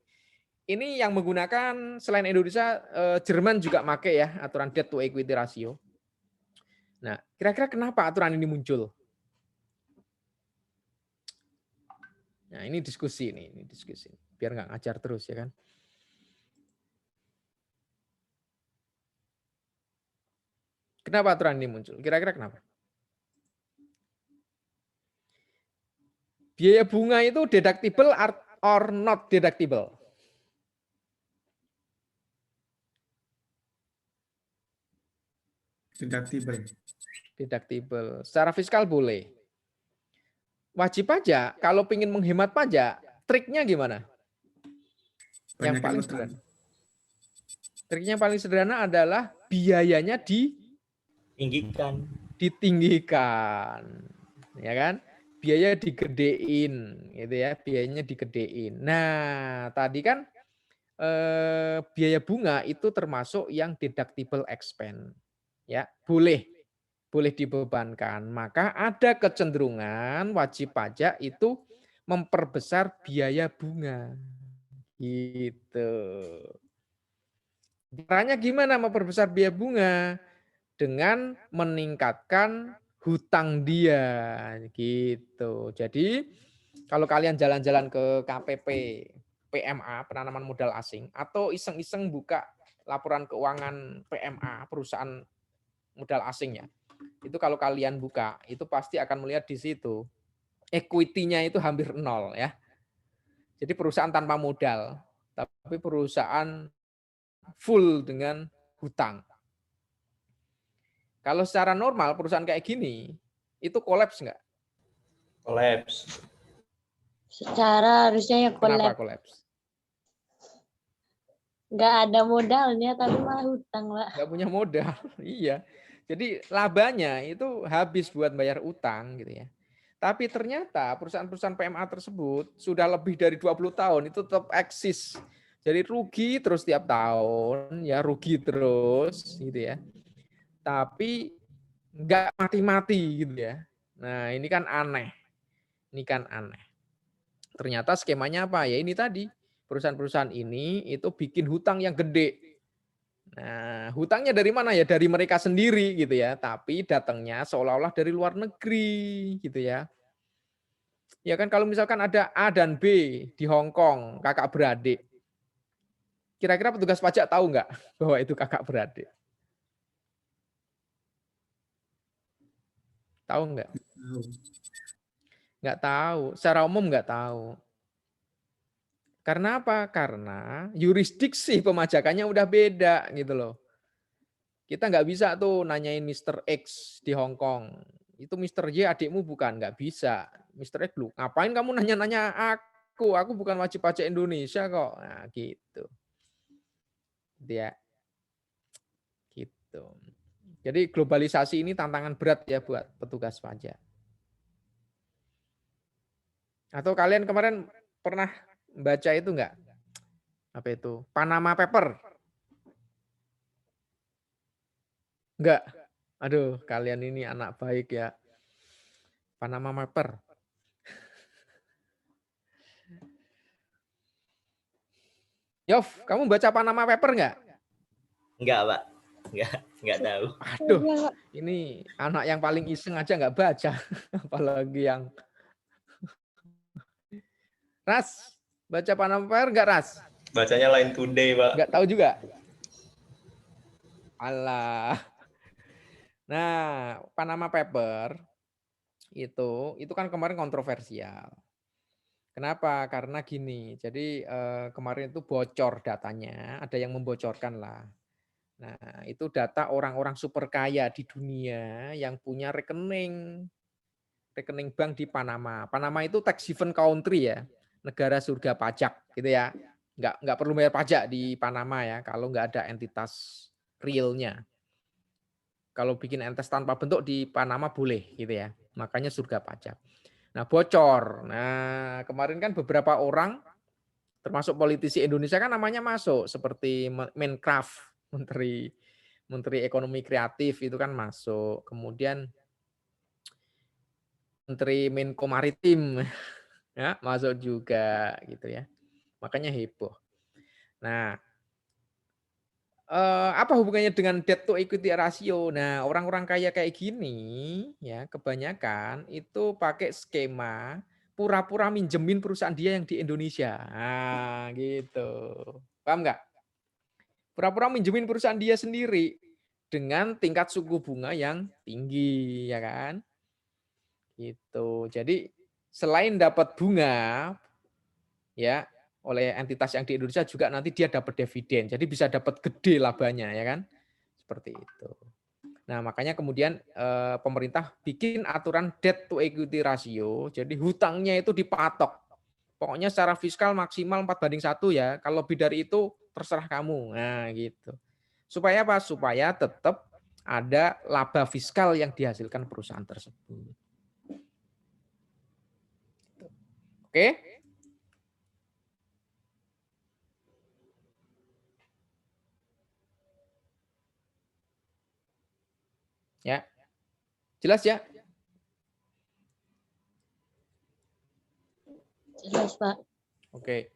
S1: Ini yang menggunakan selain Indonesia, Jerman juga make ya aturan debt to equity ratio. Nah, kira-kira kenapa aturan ini muncul? Nah, ini diskusi nih, ini diskusi. Biar nggak ngajar terus ya kan. Kenapa aturan ini muncul? Kira-kira kenapa? Biaya bunga itu deductible or not deductible?
S6: Deductible.
S1: Deductible. Secara fiskal boleh. Wajib pajak, kalau ingin menghemat pajak, triknya gimana? Yang
S6: Banyakin
S1: paling
S6: utang.
S1: sederhana. Triknya paling sederhana adalah biayanya
S4: Tinggikan.
S1: ditinggikan. Ya kan? Biaya digedein gitu ya, biayanya digedein. Nah, tadi kan biaya bunga itu termasuk yang deductible expense. Ya, boleh dibebankan. Maka ada kecenderungan wajib pajak itu memperbesar biaya bunga. Gitu. Caranya gimana memperbesar biaya bunga? Dengan meningkatkan hutang dia gitu. Jadi kalau kalian jalan-jalan ke KPP PMA, penanaman modal asing, atau iseng-iseng buka laporan keuangan PMA, perusahaan modal asing ya. Itu kalau kalian buka, itu pasti akan melihat di situ equity-nya itu hampir nol ya. Jadi perusahaan tanpa modal, tapi perusahaan full dengan hutang. Kalau secara normal perusahaan kayak gini, itu kolaps nggak?
S5: Collapse.
S2: Secara harusnya ya
S1: Kenapa
S2: collab.
S1: kolaps?
S2: Nggak ada modalnya tapi malah hutang, Pak.
S1: Nggak punya modal, iya. Jadi labanya itu habis buat bayar utang gitu ya. Tapi ternyata perusahaan-perusahaan PMA tersebut sudah lebih dari 20 tahun itu tetap eksis. Jadi rugi terus tiap tahun, ya rugi terus gitu ya. Tapi nggak mati-mati gitu ya. Nah, ini kan aneh. Ini kan aneh. Ternyata skemanya apa? Ya ini tadi. Perusahaan-perusahaan ini itu bikin hutang yang gede. Nah, hutangnya dari mana ya? Dari mereka sendiri gitu ya. Tapi datangnya seolah-olah dari luar negeri gitu ya. Ya kan kalau misalkan ada A dan B di Hong Kong, kakak beradik. Kira-kira petugas pajak tahu nggak bahwa itu kakak beradik? Tahu nggak? Nggak tahu. Secara umum nggak tahu. Karena apa? Karena yurisdiksi pemajakannya udah beda gitu loh. Kita nggak bisa tuh nanyain Mr. X di Hong Kong. Itu Mr. Y adikmu bukan? Nggak bisa. Mr. X, lu ngapain kamu nanya-nanya aku? Aku bukan wajib pajak Indonesia kok. Nah gitu. Ya, gitu. Jadi globalisasi ini tantangan berat ya buat petugas pajak. Atau kalian kemarin pernah baca itu enggak? Apa itu? Panama Paper. Enggak. Aduh, kalian ini anak baik ya. Panama Paper. Yov, kamu baca Panama Paper enggak?
S4: Enggak, Pak. Enggak tahu.
S1: Aduh, ini anak yang paling iseng aja enggak baca. Apalagi yang Ras, baca Panama Paper enggak, Ras?
S5: Bacanya Line Today, Pak.
S1: Enggak tahu juga. Alah. Nah, Panama Paper itu kan kemarin kontroversial. Kenapa? Karena gini. Jadi kemarin itu bocor datanya, ada yang membocorkan lah. Nah, itu data orang-orang super kaya di dunia yang punya rekening rekening bank di Panama. Panama itu tax haven country ya, negara surga pajak gitu ya. Nggak perlu bayar pajak di Panama ya kalau nggak ada entitas realnya. Kalau bikin entitas tanpa bentuk di Panama boleh gitu ya. Makanya surga pajak. Nah, bocor. Nah, kemarin kan beberapa orang termasuk politisi Indonesia kan namanya masuk seperti Mencraft, Menteri Ekonomi Kreatif itu kan masuk. Kemudian Menteri Menko Maritim ya, masuk juga gitu ya. Makanya heboh. Nah, apa hubungannya dengan debt to equity ratio? Nah, orang-orang kaya kayak gini ya kebanyakan itu pakai skema pura-pura minjemin perusahaan dia yang di Indonesia. Nah, gitu. Paham nggak? Pura-pura minjemin perusahaan dia sendiri dengan tingkat suku bunga yang tinggi, ya kan? Gitu. Jadi selain dapat bunga ya oleh entitas yang di Indonesia juga nanti dia dapat dividen. Jadi bisa dapat gede labanya ya kan? Seperti itu. Nah, makanya kemudian pemerintah bikin aturan debt to equity ratio. Jadi hutangnya itu dipatok. Pokoknya secara fiskal maksimal 4:1 ya. Kalau lebih dari itu terserah kamu. Nah, gitu. Supaya apa? Supaya tetap ada laba fiskal yang dihasilkan perusahaan tersebut. Oke? Ya. Jelas ya?
S2: Jelas, Pak.
S1: Oke.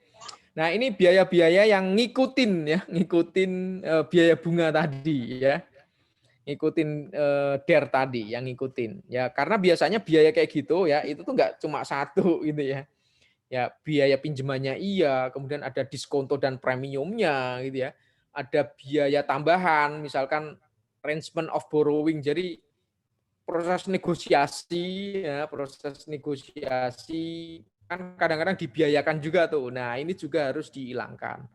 S1: Nah, ini biaya-biaya yang ngikutin ya, ngikutin biaya bunga tadi ya. Ngikutin DER tadi yang ngikutin. Ya, karena biasanya biaya kayak gitu ya, itu tuh nggak cuma satu gitu ya. Ya, biaya pinjamannya iya, kemudian ada diskonto dan premiumnya gitu ya. Ada biaya tambahan, misalkan arrangement of borrowing. Jadi proses negosiasi kan kadang-kadang dibiayakan juga tuh. Nah, ini juga harus dihilangkan.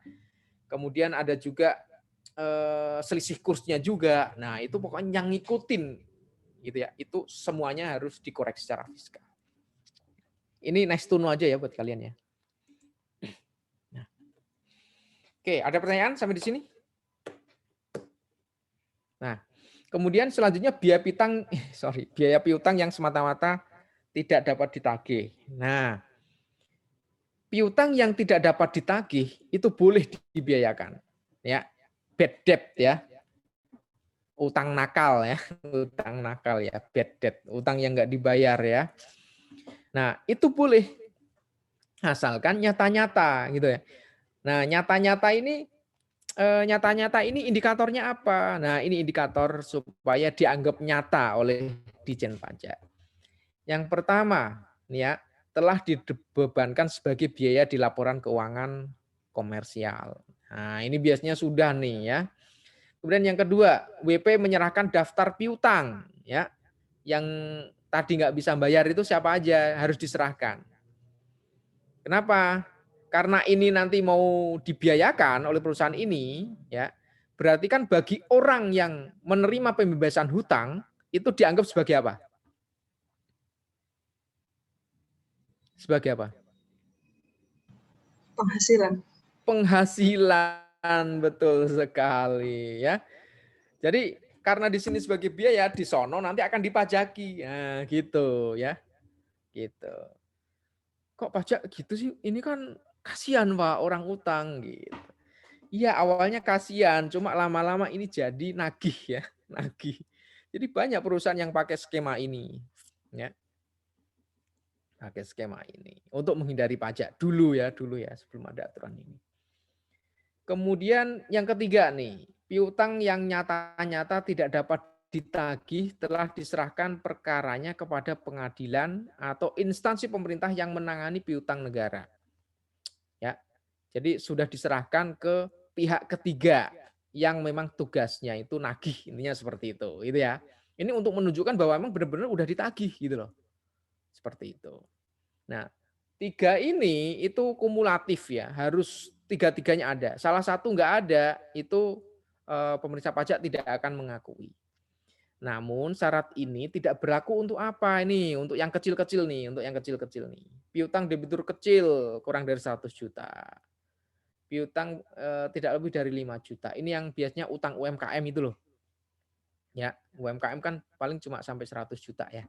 S1: Kemudian ada juga selisih kursnya juga. Nah, itu pokoknya yang ngikutin gitu ya. Itu semuanya harus dikoreksi secara fiskal. Ini nice to know aja ya buat kalian ya. Nah. Oke, ada pertanyaan sampai di sini? Nah, kemudian selanjutnya biaya piutang yang semata-mata tidak dapat ditagih. Nah, piutang yang tidak dapat ditagih itu boleh dibiayakan. Ya, bad debt ya. Utang nakal ya, utang nakal ya, bad debt, utang yang nggak dibayar ya. Nah, itu boleh asalkan nyata-nyata gitu ya. Nah, nyata-nyata ini indikatornya apa? Nah, ini indikator supaya dianggap nyata oleh Ditjen Pajak. Yang pertama, nih ya, telah dibebankan sebagai biaya di laporan keuangan komersial. Nah, ini biasanya sudah nih ya. Kemudian yang kedua, WP menyerahkan daftar piutang ya. Yang tadi nggak bisa bayar itu siapa aja harus diserahkan. Kenapa? Karena ini nanti mau dibiayakan oleh perusahaan ini ya. Berarti kan bagi orang yang menerima pembebasan hutang itu dianggap sebagai apa? Sebagai apa?
S6: Penghasilan.
S1: Penghasilan, betul sekali ya. Jadi karena di sini sebagai biaya, di sono nanti akan dipajaki. Nah, gitu ya. Gitu. Kok pajak gitu sih? Ini kan kasihan Pak orang utang gitu. Iya, awalnya kasihan, cuma lama-lama ini jadi nagih ya, nagih. Jadi banyak perusahaan yang pakai skema ini ya. Pakai skema ini untuk menghindari pajak dulu ya sebelum ada aturan ini. Kemudian yang ketiga nih, piutang yang nyata-nyata tidak dapat ditagih telah diserahkan perkaranya kepada pengadilan atau instansi pemerintah yang menangani piutang negara. Ya. Jadi sudah diserahkan ke pihak ketiga yang memang tugasnya itu nagih, intinya seperti itu, gitu ya. Ini untuk menunjukkan bahwa memang benar-benar udah ditagih gitu loh. Seperti itu. Nah, tiga ini itu kumulatif ya, harus tiga-tiganya ada. Salah satu nggak ada, itu pemerintah pajak tidak akan mengakui. Namun syarat ini tidak berlaku untuk apa ini? Untuk yang kecil-kecil nih, untuk yang kecil-kecil nih. Piutang debitur kecil kurang dari 100 juta. Piutang tidak lebih dari 5 juta. Ini yang biasanya utang UMKM itu loh. Ya, UMKM kan paling cuma sampai 100 juta ya.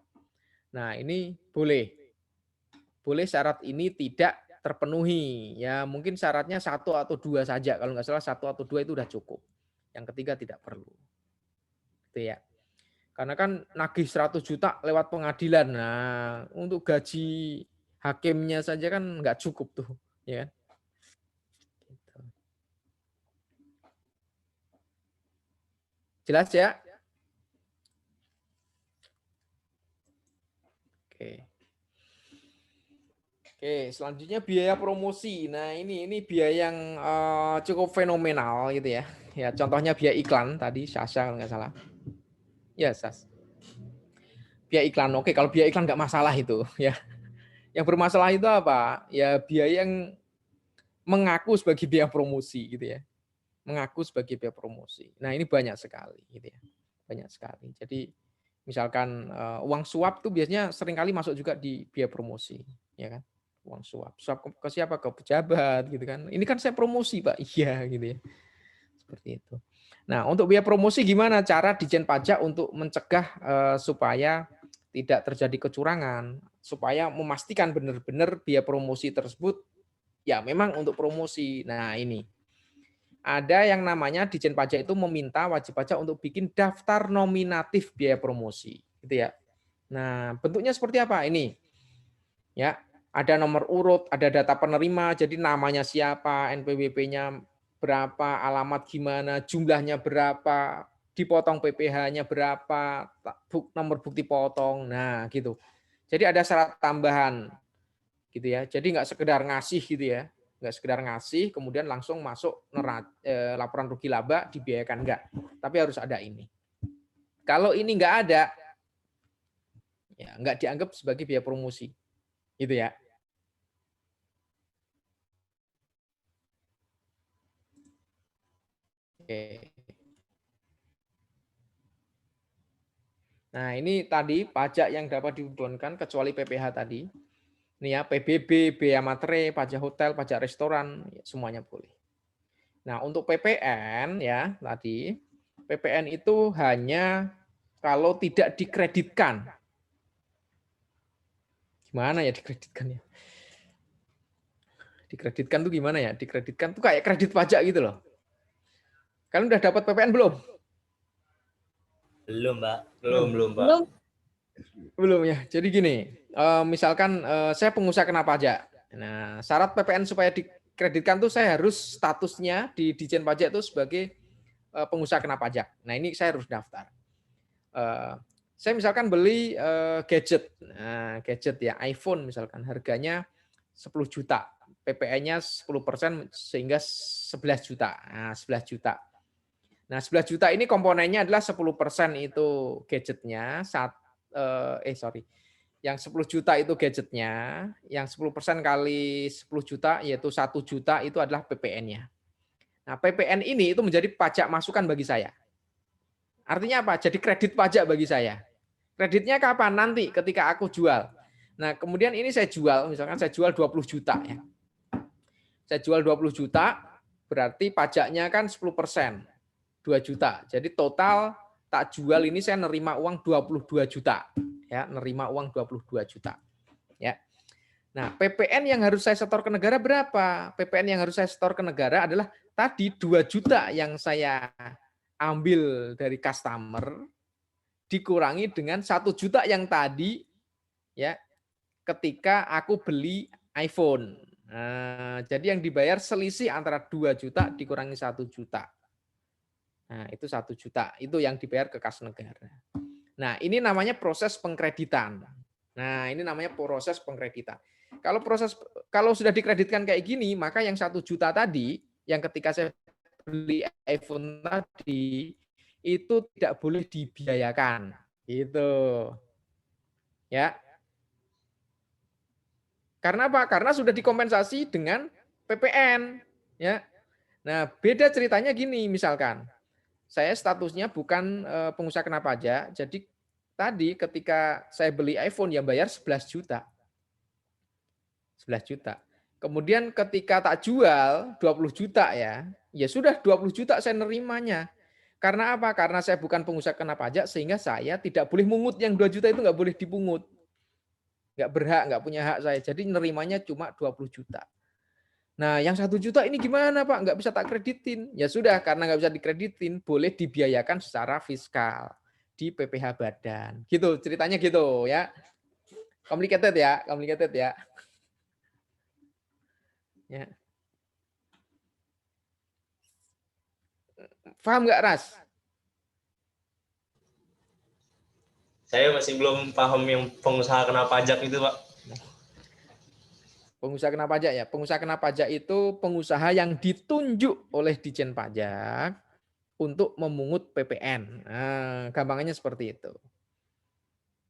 S1: Nah, ini boleh. Boleh syarat ini tidak terpenuhi. Ya, mungkin syaratnya 1 atau 2 saja. Kalau nggak salah 1 atau 2 itu udah cukup. Yang ketiga tidak perlu. Itu ya. Karena kan nagih 100 juta lewat pengadilan. Nah, untuk gaji hakimnya saja kan nggak cukup tuh, ya. Gitu. Jelas ya? Oke. Oke, selanjutnya biaya promosi. Nah, ini biaya yang cukup fenomenal gitu ya. Ya, contohnya biaya iklan tadi, Sasha kalau nggak salah. Ya, Sas. Biaya iklan. Oke, kalau biaya iklan nggak masalah itu, ya. Yang bermasalah itu apa? Ya, biaya yang mengaku sebagai biaya promosi gitu ya. Mengaku sebagai biaya promosi. Nah, ini banyak sekali gitu ya. Banyak sekali. Jadi misalkan uang suap tuh biasanya seringkali masuk juga di biaya promosi, ya kan? Uang suap. Suap ke siapa? Ke pejabat gitu kan. Ini kan saya promosi, Pak. Iya gitu ya. Seperti itu. Nah, untuk biaya promosi gimana cara Ditjen Pajak untuk mencegah supaya tidak terjadi kecurangan, supaya memastikan benar-benar biaya promosi tersebut ya memang untuk promosi. Nah, ini ada yang namanya Ditjen Pajak itu meminta wajib pajak untuk bikin daftar nominatif biaya promosi, gitu ya. Nah, bentuknya seperti apa? Ini, ya, ada nomor urut, ada data penerima, jadi namanya siapa, NPWP-nya berapa, alamat gimana, jumlahnya berapa, dipotong PPh-nya berapa, nomor bukti potong, nah gitu. Jadi ada syarat tambahan, gitu ya. Jadi nggak sekedar ngasih gitu ya. Nggak sekedar ngasih, kemudian langsung masuk laporan rugi laba dibiayakan, enggak. Tapi harus ada ini. Kalau ini nggak ada, ya nggak dianggap sebagai biaya promosi. Gitu ya. Oke. Nah, ini tadi pajak yang dapat dibebankan kecuali PPh tadi. Ini ya, PBB, bea materai, pajak hotel, pajak restoran, ya, semuanya boleh. Nah, untuk PPN ya tadi, PPN itu hanya kalau tidak dikreditkan. Gimana ya dikreditkan ya? Dikreditkan tuh gimana ya? Dikreditkan tuh kayak kredit pajak gitu loh. Kalian udah dapat PPN belum?
S4: Belum, Mbak.
S5: Belum, Pak.
S2: Belum.
S1: Belum ya. Jadi gini, misalkan saya pengusaha kena pajak. Nah, syarat PPN supaya dikreditkan tuh saya harus statusnya di Ditjen Pajak itu sebagai pengusaha kena pajak. Nah, ini saya harus daftar. Saya misalkan beli gadget. Nah, gadget ya, iPhone misalkan harganya 10 juta. PPN-nya 10% sehingga 11 juta. Nah, 11 juta. Nah, 11 juta ini komponennya adalah 10% itu gadgetnya, yang 10 juta itu gadgetnya, yang 10% kali 10 juta yaitu 1 juta itu adalah PPN-nya. Nah, PPN ini itu menjadi pajak masukan bagi saya. Artinya apa? Jadi kredit pajak bagi saya. Kreditnya kapan? Nanti ketika aku jual. Nah, kemudian ini saya jual, misalkan saya jual 20 juta ya. Saya jual 20 juta, berarti pajaknya kan 10%. 2 juta. Jadi total tak jual ini saya nerima uang 22 juta. Ya, nerima uang 22 juta. Ya. Nah, PPN yang harus saya setor ke negara berapa? PPN yang harus saya setor ke negara adalah tadi 2 juta yang saya ambil dari customer dikurangi dengan 1 juta yang tadi ya ketika aku beli iPhone. Nah, jadi yang dibayar selisih antara 2 juta dikurangi 1 juta. Nah, itu 1 juta. Itu yang dibayar ke kas negara. Nah, ini namanya proses pengkreditan. Nah, ini namanya proses pengkreditan. Kalau sudah dikreditkan kayak gini, maka yang 1 juta tadi, yang ketika saya beli iPhone tadi, itu tidak boleh dibiayakan. Gitu. Ya. Karena apa? Karena sudah dikompensasi dengan PPN. Ya. Nah, beda ceritanya gini misalkan. saya statusnya bukan pengusaha kena pajak. Jadi tadi ketika saya beli iPhone yang bayar 11 juta. 11 juta. Kemudian ketika tak jual 20 juta ya sudah 20 juta saya nerimanya. Karena apa? Karena saya bukan pengusaha kena pajak sehingga saya tidak boleh mungut yang 2 juta itu nggak boleh dipungut. Nggak berhak, nggak punya hak saya. Jadi nerimanya cuma 20 juta. Nah, yang 1 juta ini gimana Pak? Nggak bisa tak kreditin. Ya sudah, karena nggak bisa dikreditin, boleh dibiayakan secara fiskal di PPh Badan. Gitu, ceritanya gitu ya. Complicated ya, complicated ya. Ya. Paham nggak, Ras?
S5: Saya masih belum paham yang pengusaha kena pajak itu, Pak.
S1: Pengusaha kena pajak ya. Pengusaha kena pajak itu pengusaha yang ditunjuk oleh Ditjen Pajak untuk memungut PPN. Nah, gampangannya seperti itu.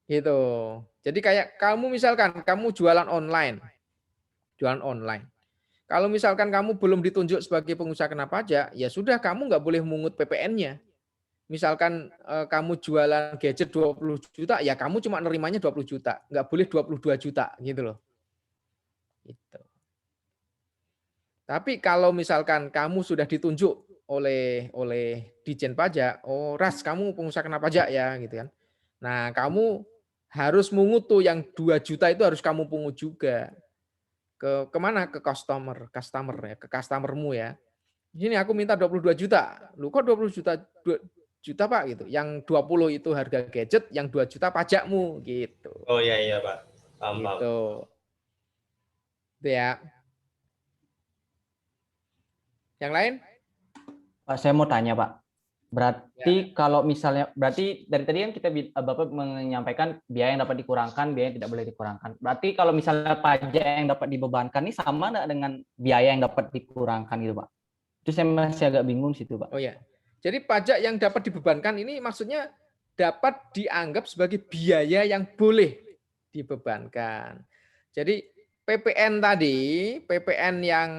S1: Gitu. Jadi kayak kamu misalkan kamu jualan online. Jualan online. Kalau misalkan kamu belum ditunjuk sebagai pengusaha kena pajak, ya sudah kamu nggak boleh mungut PPN-nya. Misalkan kamu jualan gadget 20 juta, ya kamu cuma nerimanya 20 juta. Nggak boleh 22 juta gitu loh. Gitu. Tapi kalau misalkan kamu sudah ditunjuk oleh Ditjen Pajak, oh Ras kamu pengusaha kena pajak ya gitu kan. Nah, kamu harus mungut tuh yang 2 juta itu harus kamu pungut juga. Kemana? Ke customer ya, ke customermu ya. Sini aku minta 22 juta. Lu kok 20 juta Pak gitu. Yang 20 itu harga gadget, yang 2 juta pajakmu gitu.
S5: Oh iya iya, Pak. Paham, paham.
S1: Gitu. Itu ya. Yang lain?
S3: Pak, saya mau tanya, Pak. Berarti kalau misalnya, berarti dari tadi kan Bapak menyampaikan biaya yang dapat dikurangkan, biaya yang tidak boleh dikurangkan. Berarti kalau misalnya pajak yang dapat dibebankan ini sama nggak dengan biaya yang dapat dikurangkan gitu, Pak? Itu saya masih agak bingung situ, Pak.
S1: Oh ya. Jadi pajak yang dapat dibebankan ini maksudnya dapat dianggap sebagai biaya yang boleh dibebankan. Jadi PPN tadi, PPN yang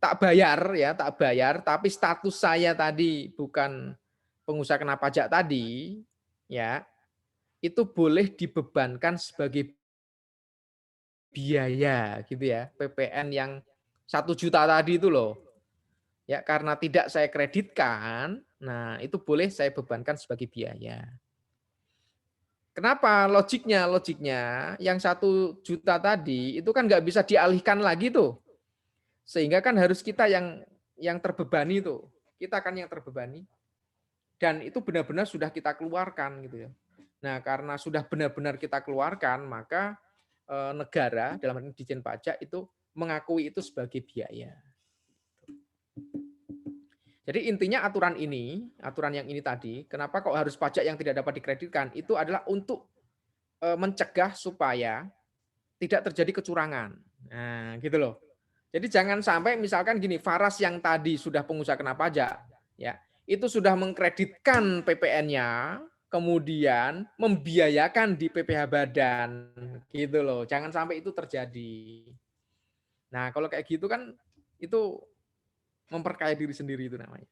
S1: tak bayar, tapi status saya tadi bukan pengusaha kena pajak tadi, ya, itu boleh dibebankan sebagai biaya gitu ya. PPN yang 1 juta tadi itu loh. Ya, karena tidak saya kreditkan, nah itu boleh saya bebankan sebagai biaya. Kenapa? Logiknya yang 1 juta tadi itu kan nggak bisa dialihkan lagi tuh. Sehingga kan harus kita yang terbebani tuh. Kita kan yang terbebani. Dan itu benar-benar sudah kita keluarkan gitu ya. Nah, karena sudah benar-benar kita keluarkan, maka negara dalam hal ini Ditjen Pajak itu mengakui itu sebagai biaya. Jadi intinya aturan yang ini tadi, kenapa kok harus pajak yang tidak dapat dikreditkan, itu adalah untuk mencegah supaya tidak terjadi kecurangan. Nah, gitu loh. Jadi jangan sampai misalkan gini, Faras yang tadi sudah pengusaha kena pajak, ya, itu sudah mengkreditkan PPN-nya, kemudian membiayakan di PPh Badan, gitu loh. Jangan sampai itu terjadi. Nah, kalau kayak gitu kan itu memperkaya diri sendiri itu namanya.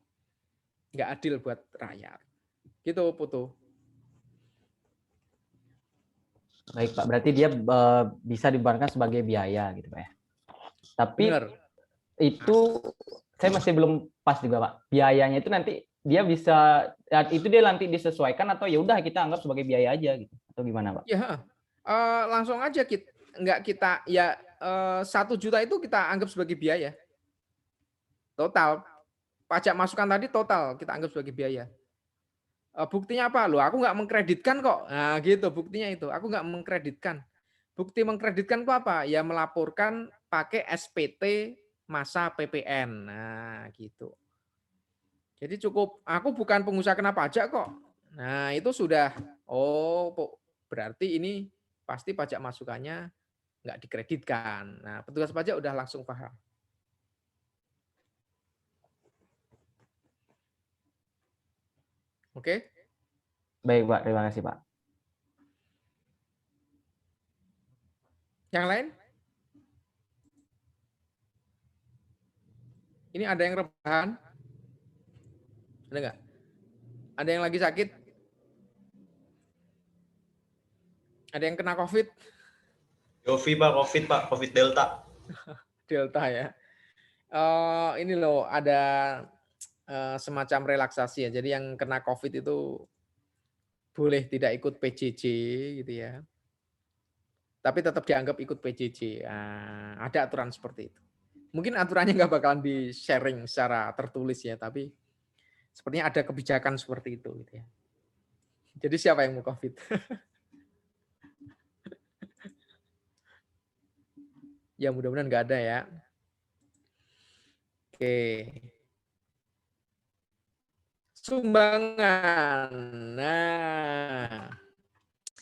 S1: Nggak adil buat rakyat. Gitu, Putu.
S3: Baik, Pak. Berarti dia bisa dibebankan sebagai biaya gitu, Pak ya. Tapi
S1: Benar.
S3: itu saya masih belum pas juga, Pak. Biayanya itu nanti dia bisa itu dia nanti disesuaikan atau ya udah kita anggap sebagai biaya aja gitu. Atau gimana, Pak?
S1: Ya, langsung aja kita ya 1 juta itu kita anggap sebagai biaya. Total. Pajak masukan tadi total kita anggap sebagai biaya. Buktinya apa? Loh, aku nggak mengkreditkan kok. Nah, gitu buktinya itu. Aku nggak mengkreditkan. Bukti mengkreditkan itu apa? Ya melaporkan pakai SPT masa PPN. Nah, gitu. Jadi cukup, aku bukan pengusaha kena pajak kok. Nah, itu sudah, oh berarti ini pasti pajak masukannya nggak dikreditkan. Nah, petugas pajak udah langsung paham. Oke?
S3: Baik, Pak. Terima kasih, Pak.
S1: Yang lain? Ini ada yang rebahan? Ada nggak? Ada yang lagi sakit? Ada yang kena COVID?
S5: COVID Delta.
S1: Delta ya. Ini loh ada semacam relaksasi ya. Jadi yang kena COVID itu boleh tidak ikut PJJ gitu ya. Tapi tetap dianggap ikut PJJ. Nah, ada aturan seperti itu. Mungkin aturannya nggak bakalan di-sharing secara tertulis ya, tapi sepertinya ada kebijakan seperti itu gitu ya. Jadi siapa yang mau COVID? Ya mudah-mudahan nggak ada ya. Oke. Sumbangan. Nah,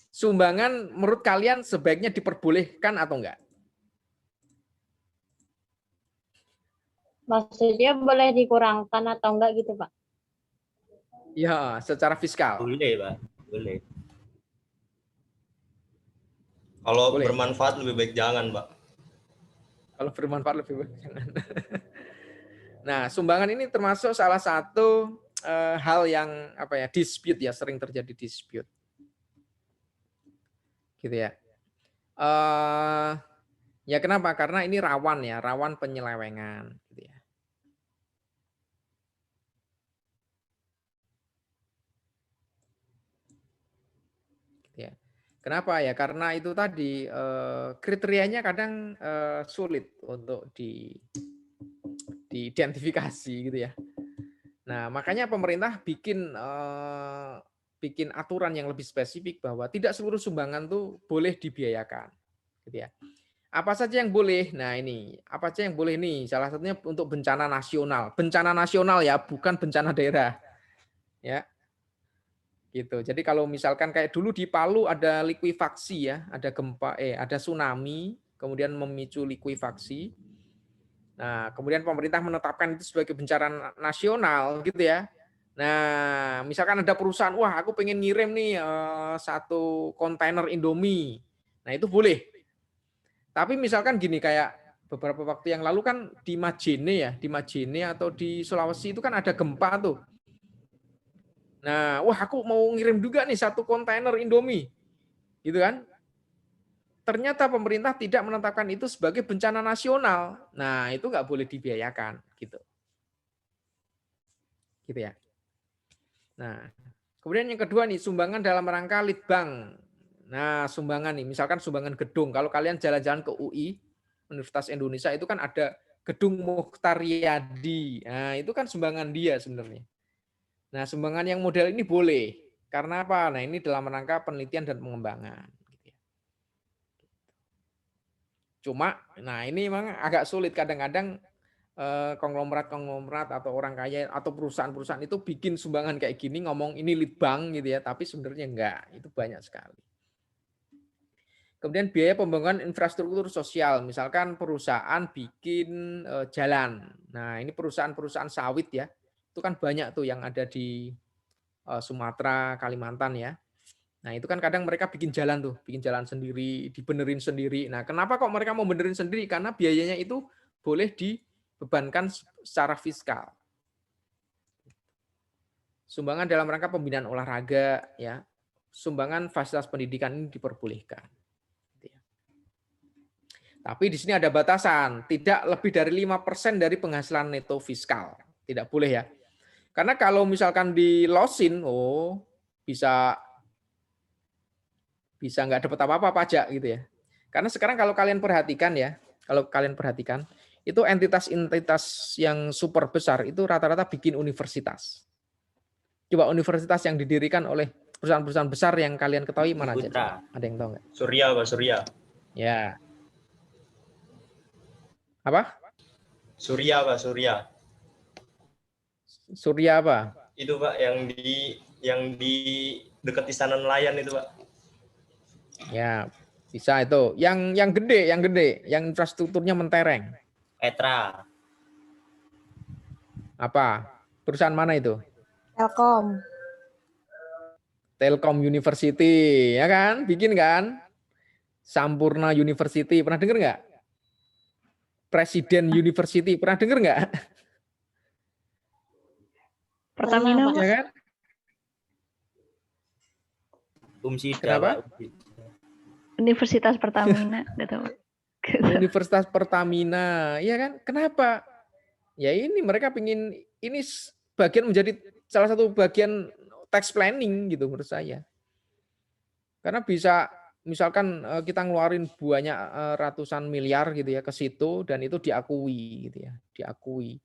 S1: sumbangan menurut kalian sebaiknya diperbolehkan atau enggak?
S2: Maksudnya boleh dikurangkan atau enggak gitu, Pak?
S1: Ya, secara fiskal.
S4: Boleh, Pak. Boleh.
S5: Kalau
S1: Boleh.
S5: bermanfaat lebih baik jangan, Pak.
S1: Kalau bermanfaat lebih baik jangan. Nah, sumbangan ini termasuk salah satu hal yang dispute ya, sering terjadi dispute. Gitu ya. Ya kenapa? Karena ini rawan ya, rawan penyelewengan gitu ya. Ya. Kenapa ya? Karena itu tadi kriterianya kadang sulit untuk diidentifikasi gitu ya. Nah, makanya pemerintah bikin aturan yang lebih spesifik bahwa tidak seluruh sumbangan tuh boleh dibiayakan, gitu ya. Apa saja yang boleh? Nah ini, apa saja yang boleh nih? Salah satunya untuk bencana nasional ya, bukan bencana daerah, ya. Gitu. Jadi kalau misalkan kayak dulu di Palu ada likuifaksi ya, ada gempa, ada tsunami, kemudian memicu likuifaksi. Nah, kemudian pemerintah menetapkan itu sebagai bencana nasional gitu ya. Nah, misalkan ada perusahaan, wah aku pengen ngirim nih 1 kontainer Indomie. Nah, itu boleh. Tapi misalkan gini, kayak beberapa waktu yang lalu kan di Majene atau di Sulawesi itu kan ada gempa tuh. Nah, wah aku mau ngirim juga nih 1 kontainer Indomie. Gitu kan. Ternyata pemerintah tidak menetapkan itu sebagai bencana nasional. Nah, itu nggak boleh dibiayakan, gitu. Gitu ya. Nah, kemudian yang kedua nih, sumbangan dalam rangka litbang. Nah, sumbangan nih, misalkan sumbangan gedung. Kalau kalian jalan-jalan ke UI, Universitas Indonesia, itu kan ada gedung Muchtar Riyadi. Nah, itu kan sumbangan dia sebenarnya. Nah, sumbangan yang model ini boleh. Karena apa? Nah, ini dalam rangka penelitian dan pengembangan. Cuma, nah ini memang agak sulit kadang-kadang konglomerat atau orang kaya atau perusahaan-perusahaan itu bikin sumbangan kayak gini, ngomong ini litbang gitu ya, tapi sebenarnya enggak, itu banyak sekali. Kemudian biaya pembangunan infrastruktur sosial, misalkan perusahaan bikin jalan. Nah ini perusahaan-perusahaan sawit ya, itu kan banyak tuh yang ada di Sumatera, Kalimantan ya. Nah itu kan kadang mereka bikin jalan sendiri, dibenerin sendiri. Nah kenapa kok mereka mau benerin sendiri? Karena biayanya itu boleh dibebankan secara fiskal. Sumbangan dalam rangka pembinaan olahraga, ya, sumbangan fasilitas pendidikan ini diperbolehkan. Tapi di sini ada batasan, tidak lebih dari 5% dari penghasilan neto fiskal. Tidak boleh ya. Karena kalau misalkan dilosin, bisa nggak dapat apa-apa pajak gitu ya. Karena sekarang kalau kalian perhatikan, itu entitas-entitas yang super besar itu rata-rata bikin universitas. Coba universitas yang didirikan oleh perusahaan-perusahaan besar yang kalian ketahui mana aja? Coba? Ada yang tahu nggak?
S5: Surya, Pak, Surya.
S1: Ya. Apa?
S5: Surya, Pak, Surya.
S1: Surya apa?
S5: Itu, Pak, yang di dekat Istana Nelayan itu, Pak.
S1: Ya, bisa itu. Yang gede, yang infrastrukturnya mentereng.
S4: Petra.
S1: Apa? Perusahaan mana itu?
S2: Telkom.
S1: Telkom University, ya kan? Bikin kan? Sampurna University, pernah dengar nggak? Presiden University, pernah dengar nggak?
S2: Pertamina,
S1: Ya kan?
S4: Umsida,
S1: Kenapa?
S4: Pak.
S6: Universitas Pertamina, nggak tahu.
S1: Universitas Pertamina, ya kan? Kenapa? Ya ini mereka pingin ini bagian menjadi salah satu bagian tax planning gitu menurut saya. Karena bisa misalkan kita ngeluarin banyak ratusan miliar gitu ya ke situ dan itu diakui gitu ya, diakui.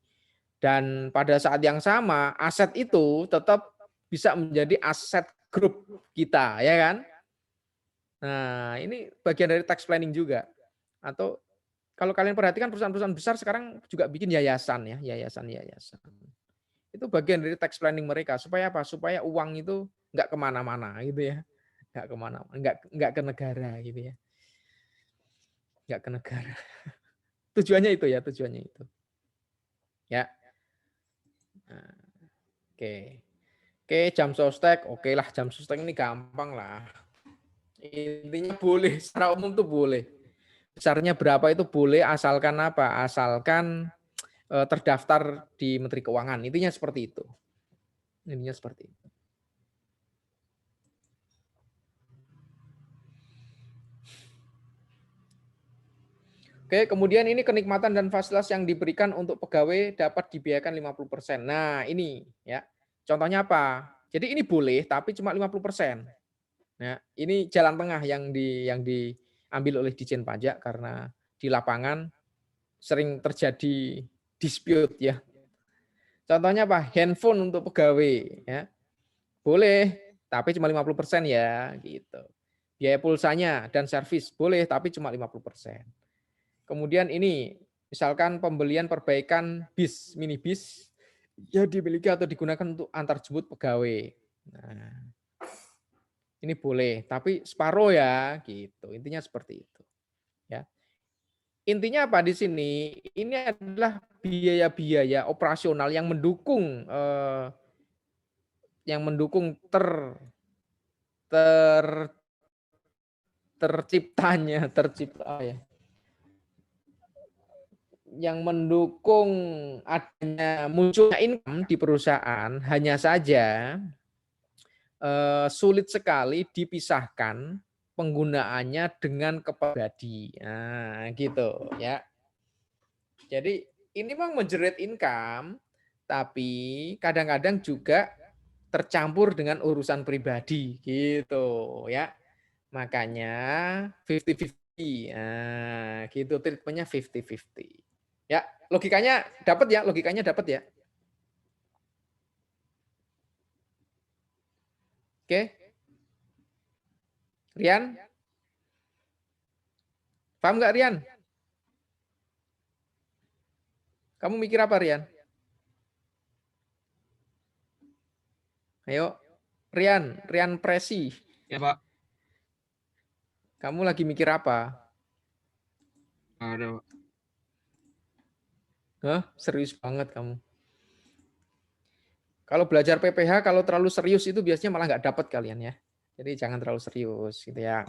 S1: Dan pada saat yang sama aset itu tetap bisa menjadi aset grup kita, ya kan? Nah, ini bagian dari tax planning juga. Atau kalau kalian perhatikan perusahaan-perusahaan besar sekarang juga bikin yayasan ya, yayasan-yayasan. Itu bagian dari tax planning mereka. Supaya apa? Supaya uang itu nggak kemana-mana gitu ya. Nggak kemana-mana, nggak ke negara gitu ya. Nggak ke negara. Tujuannya itu ya, tujuannya itu. Ya. Nah, oke. Oke, jam sostek. Oke lah, jam sostek ini gampang lah. Intinya boleh, secara umum tuh boleh. Besarnya berapa itu boleh asalkan apa? Asalkan terdaftar di Menteri Keuangan. Intinya seperti itu. Intinya seperti itu. Oke, kemudian ini kenikmatan dan fasilitas yang diberikan untuk pegawai dapat dibiayakan 50%. Nah, ini ya. Contohnya apa? Jadi ini boleh tapi cuma 50%. Nah, ini jalan tengah yang diambil oleh Ditjen Pajak karena di lapangan sering terjadi dispute ya. Contohnya apa? Handphone untuk pegawai ya. Boleh, tapi cuma 50% ya gitu. Biaya pulsanya dan servis boleh tapi cuma 50%. Kemudian ini misalkan pembelian perbaikan bis, minibus yang dimiliki atau digunakan untuk antar jemput pegawai. Nah, ini boleh, tapi separuh ya gitu. Intinya seperti itu. Ya. Intinya apa di sini? Ini adalah biaya-biaya operasional yang mendukung ter tercipta ya. Yang mendukung adanya munculnya income di perusahaan hanya saja sulit sekali dipisahkan penggunaannya dengan kepribadi. Nah, gitu ya. Jadi ini memang menjerat income, tapi kadang-kadang juga tercampur dengan urusan pribadi gitu ya. Makanya 50-50. Nah, gitu treatmentnya 50-50. Ya, logikanya dapat ya, logikanya dapat ya. Oke. Rian? Paham nggak Rian? Kamu mikir apa Rian? Ayo, Rian Presi.
S7: Ya Pak,
S1: Kamu lagi mikir apa?
S7: ada Pak.
S1: Hah? Serius banget kamu. Kalau belajar PPH, kalau terlalu serius itu biasanya malah nggak dapat kalian ya. Jadi jangan terlalu serius gitu ya.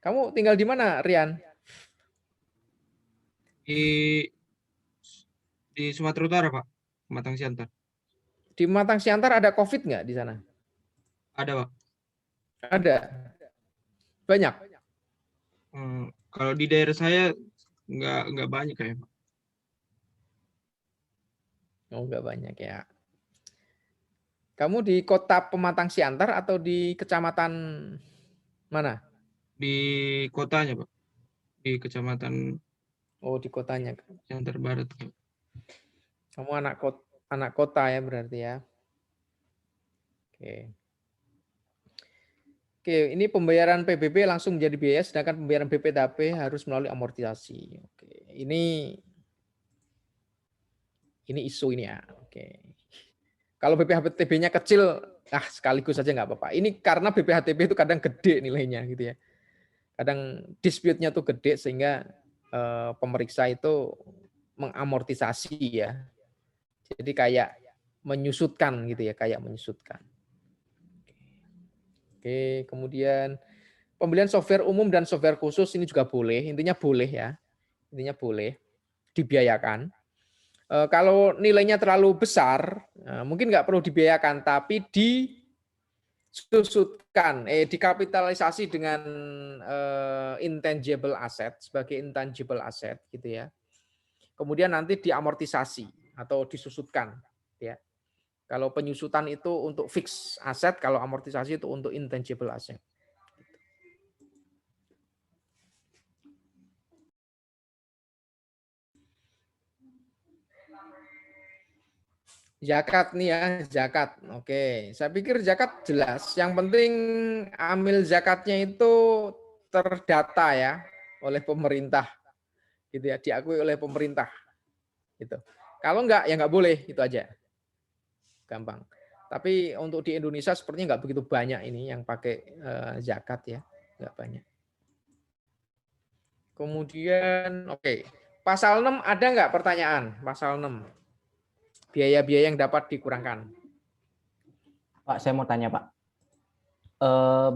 S1: Kamu tinggal di mana, Rian?
S7: Di Sumatera Utara Pak, Matang Siantar.
S1: Di Matang Siantar ada COVID nggak di sana?
S7: Ada Pak.
S1: Ada. Banyak.
S7: Kalau di daerah saya nggak banyak kayak Pak.
S1: Oh, nggak banyak ya. Kamu di kota Pematang Siantar atau di kecamatan mana?
S7: Di kotanya Pak, di kecamatan
S1: Oh, di kotanya.
S7: Siantar Barat Pak.
S1: Kamu anak kota ya berarti ya. Oke. Oke, ini pembayaran PBB langsung menjadi biaya, sedangkan pembayaran BPTB harus melalui amortisasi. Oke, ini isu ini ya. Oke. Kalau BPHTB-nya kecil, sekaligus saja nggak apa-apa. Ini karena BPHTB itu kadang gede nilainya gitu ya. Kadang dispute-nya tuh gede sehingga pemeriksa itu mengamortisasi ya. Jadi kayak menyusutkan gitu ya, kayak menyusutkan. Oke, kemudian pembelian software umum dan software khusus ini juga boleh, intinya boleh ya. Intinya boleh. dibiayakan. Kalau nilainya terlalu besar, mungkin nggak perlu dibiayakan, tapi disusutkan, dikapitalisasi dengan intangible asset sebagai intangible asset, gitu ya. Kemudian nanti diamortisasi atau disusutkan, ya. Kalau penyusutan itu untuk fix aset, kalau amortisasi itu untuk intangible asset. Zakat nih ya, zakat. Oke, saya pikir zakat jelas. Yang penting amil zakatnya itu terdata ya oleh pemerintah, gitu ya, diakui oleh pemerintah, gitu. Kalau enggak ya enggak boleh, itu aja. Gampang. Tapi untuk di Indonesia sepertinya enggak begitu banyak ini yang pakai zakat ya, enggak banyak. Kemudian, oke, pasal 6 ada enggak pertanyaan? Pasal 6. Biaya-biaya yang dapat dikurangkan.
S3: Pak, saya mau tanya, Pak.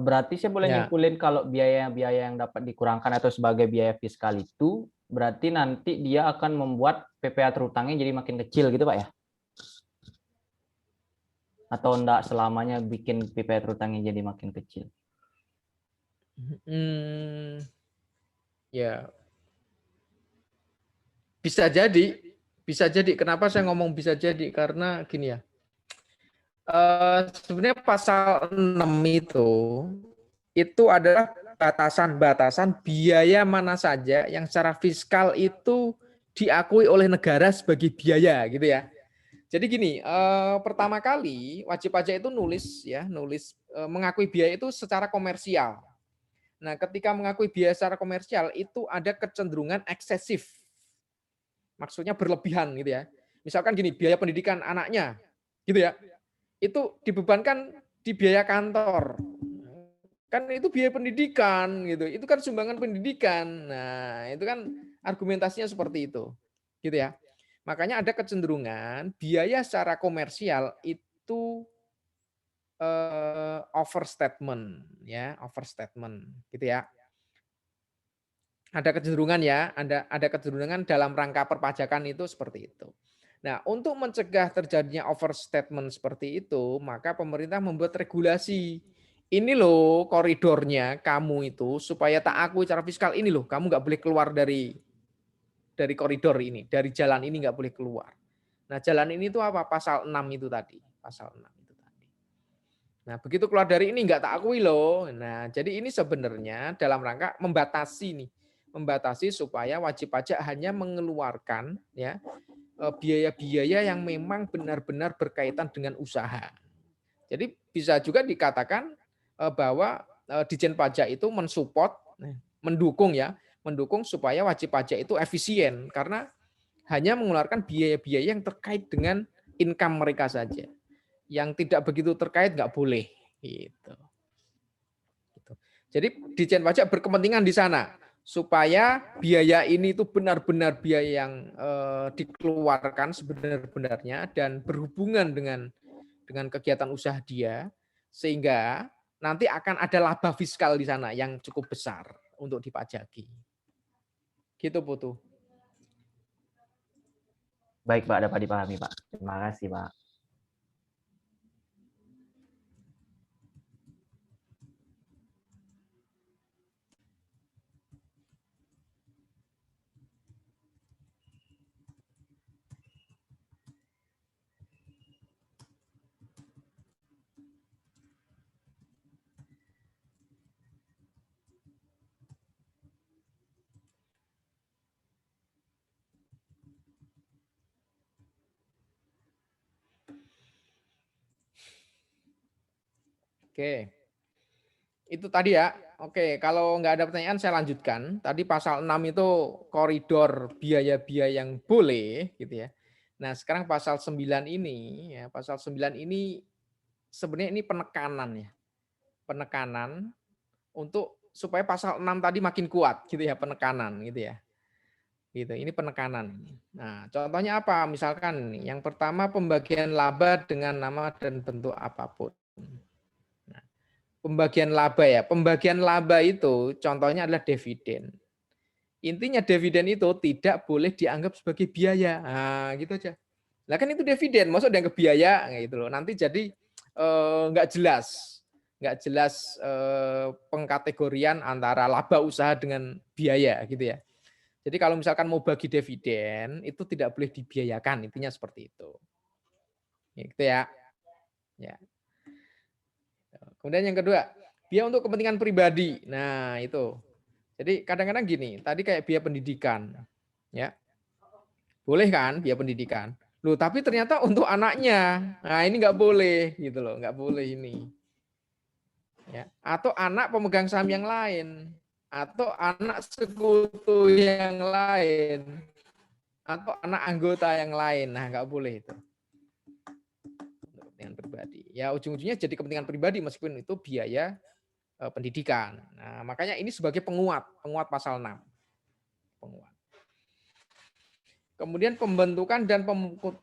S3: Berarti saya boleh
S1: Ya.
S3: nyimpulin kalau biaya-biaya yang dapat dikurangkan atau sebagai biaya fiskal itu berarti nanti dia akan membuat PPh terutangnya jadi makin kecil gitu, Pak ya? Atau enggak selamanya bikin PPh terutangnya jadi makin kecil?
S1: Ya. Bisa jadi. Bisa jadi. Kenapa saya ngomong bisa jadi? Karena gini ya. Sebenarnya pasal 6 itu adalah batasan-batasan biaya mana saja yang secara fiskal itu diakui oleh negara sebagai biaya, gitu ya. Jadi gini, pertama kali wajib pajak itu nulis mengakui biaya itu secara komersial. Nah, ketika mengakui biaya secara komersial itu ada kecenderungan eksesif. Maksudnya berlebihan gitu ya. Misalkan gini, biaya pendidikan anaknya gitu ya. Itu dibebankan di biaya kantor. Kan itu biaya pendidikan gitu. Itu kan sumbangan pendidikan. Nah, itu kan argumentasinya seperti itu. Gitu ya. Makanya ada kecenderungan biaya secara komersial itu overstatement ya, overstatement gitu ya. Ada kecenderungan ya, ada kecenderungan dalam rangka perpajakan itu seperti itu. Nah, untuk mencegah terjadinya overstatement seperti itu, maka pemerintah membuat regulasi. Ini loh koridornya kamu itu supaya tak akui secara fiskal, ini loh kamu nggak boleh keluar dari koridor ini, dari jalan ini nggak boleh keluar. Nah, jalan ini itu apa? Pasal 6 itu tadi, pasal 6 itu tadi. Nah, begitu keluar dari ini nggak tak akui loh. Nah, jadi ini sebenarnya dalam rangka membatasi supaya wajib pajak hanya mengeluarkan ya biaya-biaya yang memang benar-benar berkaitan dengan usaha. Jadi bisa juga dikatakan bahwa Ditjen Pajak itu mensupport, mendukung supaya wajib pajak itu efisien karena hanya mengeluarkan biaya-biaya yang terkait dengan income mereka saja. Yang tidak begitu terkait nggak boleh. Gitu. Jadi Ditjen Pajak berkepentingan di sana supaya biaya ini itu benar-benar biaya yang dikeluarkan sebenar-benarnya dan berhubungan dengan kegiatan usaha dia, sehingga nanti akan ada laba fiskal di sana yang cukup besar untuk dipajaki. Gitu, Putu.
S3: Baik, Pak, dapat dipahami, Pak. Terima kasih, Pak.
S1: Oke. Itu tadi ya. Oke, kalau nggak ada pertanyaan saya lanjutkan. Tadi pasal 6 itu koridor biaya-biaya yang boleh gitu ya. Nah, sekarang pasal 9 ini ya, pasal 9 ini sebenarnya ini penekanan ya. Penekanan untuk supaya pasal 6 tadi makin kuat gitu ya, penekanan gitu ya. Gitu, ini penekanan. Nah, contohnya apa? Misalkan yang pertama pembagian laba dengan nama dan bentuk apapun. Pembagian laba ya. Pembagian laba itu contohnya adalah dividen. Intinya dividen itu tidak boleh dianggap sebagai biaya. Nah, gitu aja. Lah kan itu dividen, maksud dianggap biaya gitu loh. Nanti jadi nggak jelas. Nggak jelas pengkategorian antara laba usaha dengan biaya gitu ya. Jadi kalau misalkan mau bagi dividen itu tidak boleh dibiayakan, intinya seperti itu. Gitu ya. Ya. Kemudian yang kedua, biaya untuk kepentingan pribadi. Nah, itu. Jadi kadang-kadang gini, tadi kayak biaya pendidikan. Ya. Boleh kan biaya pendidikan? Loh, tapi ternyata untuk anaknya. Nah, ini nggak boleh gitu loh, nggak boleh ini. Ya. Atau anak pemegang saham yang lain, atau anak sekutu yang lain, atau anak anggota yang lain. Nah, nggak boleh itu. Kepentingan pribadi. Ya, ujung-ujungnya jadi kepentingan pribadi meskipun itu biaya pendidikan. Nah, makanya ini sebagai penguat pasal 6. Penguat. Kemudian pembentukan dan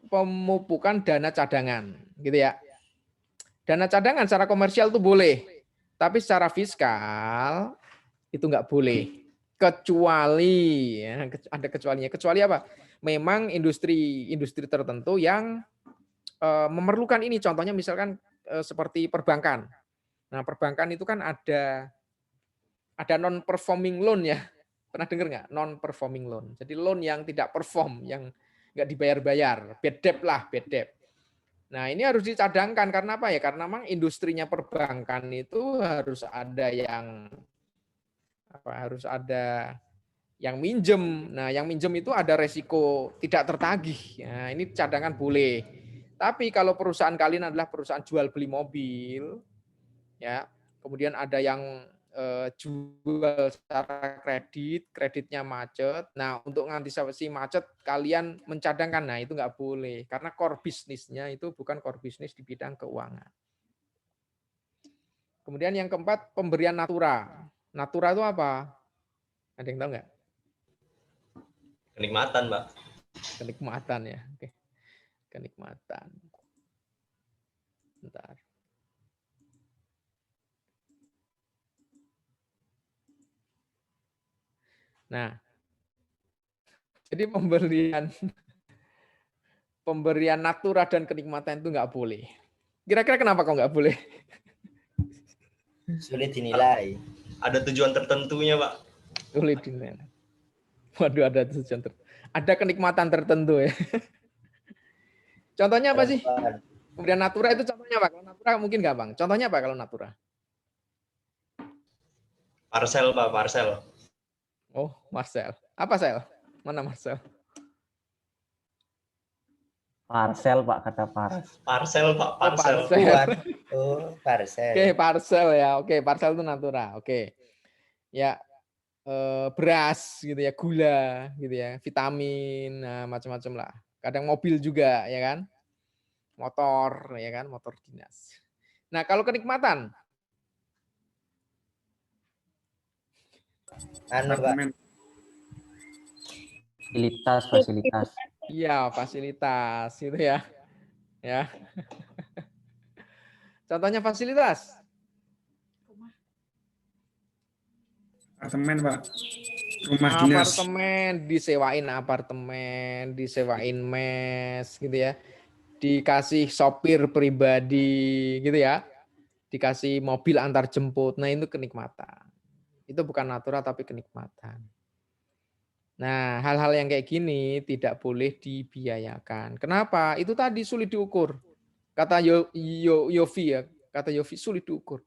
S1: pemupukan dana cadangan, gitu ya. Dana cadangan secara komersial itu boleh, tapi secara fiskal itu nggak boleh. Kecuali, ya, ada kecualinya. Kecuali apa? Memang industri tertentu yang memerlukan ini. Contohnya misalkan seperti perbankan. Nah, perbankan itu kan ada non performing loan ya. Pernah dengar nggak? Non performing loan. Jadi loan yang tidak perform, yang nggak dibayar-bayar, bad debt lah, bad debt. Nah, ini harus dicadangkan karena apa ya? Karena memang industrinya perbankan itu harus ada yang harus ada yang minjem. Nah, yang minjem itu ada resiko tidak tertagih. Nah, ini cadangan boleh. Tapi kalau perusahaan kalian adalah perusahaan jual beli mobil, ya, kemudian ada yang jual secara kreditnya macet. Nah, untuk mengantisipasi macet, kalian mencadangkan. Nah, itu nggak boleh. Karena core bisnisnya itu bukan core bisnis di bidang keuangan. Kemudian yang keempat, pemberian natura. Natura itu apa? Ada yang tahu nggak?
S5: Kenikmatan, Pak.
S1: Kenikmatan ya. Oke. Kenikmatan. Bentar. Nah, jadi pemberian natura dan kenikmatan itu nggak boleh. Kira-kira kenapa kok nggak boleh?
S4: Sulit dinilai.
S5: Ada tujuan tertentunya, Pak.
S1: Boleh dinilai. Waduh, ada tujuan ada kenikmatan tertentu ya. Contohnya apa sih? Pemberian natura itu contohnya apa? Kalau natura mungkin nggak, Bang? Contohnya apa kalau natura?
S5: Parcel, Pak, parcel.
S1: Oh, Marcel. Apa sel? Mana Marcel?
S3: Parcel, Pak, kata Paras.
S5: Parcel, Pak,
S1: Oh,
S5: parcel.
S1: parcel.
S4: Oh, parcel.
S1: Oke, parcel ya. Oke, parcel itu natura. Oke. Ya, beras gitu ya, gula gitu ya, vitamin, nah, macam-macam lah. Kadang mobil juga ya kan, motor ya kan, motor dinas. Nah, kalau kenikmatan,
S4: Anu, Pak.
S3: Fasilitas.
S1: iya fasilitas gitu ya, ya. Contohnya fasilitas.
S7: Apartemen, Pak. Rumah dinas.
S1: Apartemen, disewain mes gitu ya. Dikasih sopir pribadi gitu ya. Dikasih mobil antar jemput. Nah, itu kenikmatan. Itu bukan natura tapi kenikmatan. Nah, hal-hal yang kayak gini tidak boleh dibiayakan. Kenapa? Itu tadi sulit diukur. Kata Yofi ya, kata Yofi sulit diukur.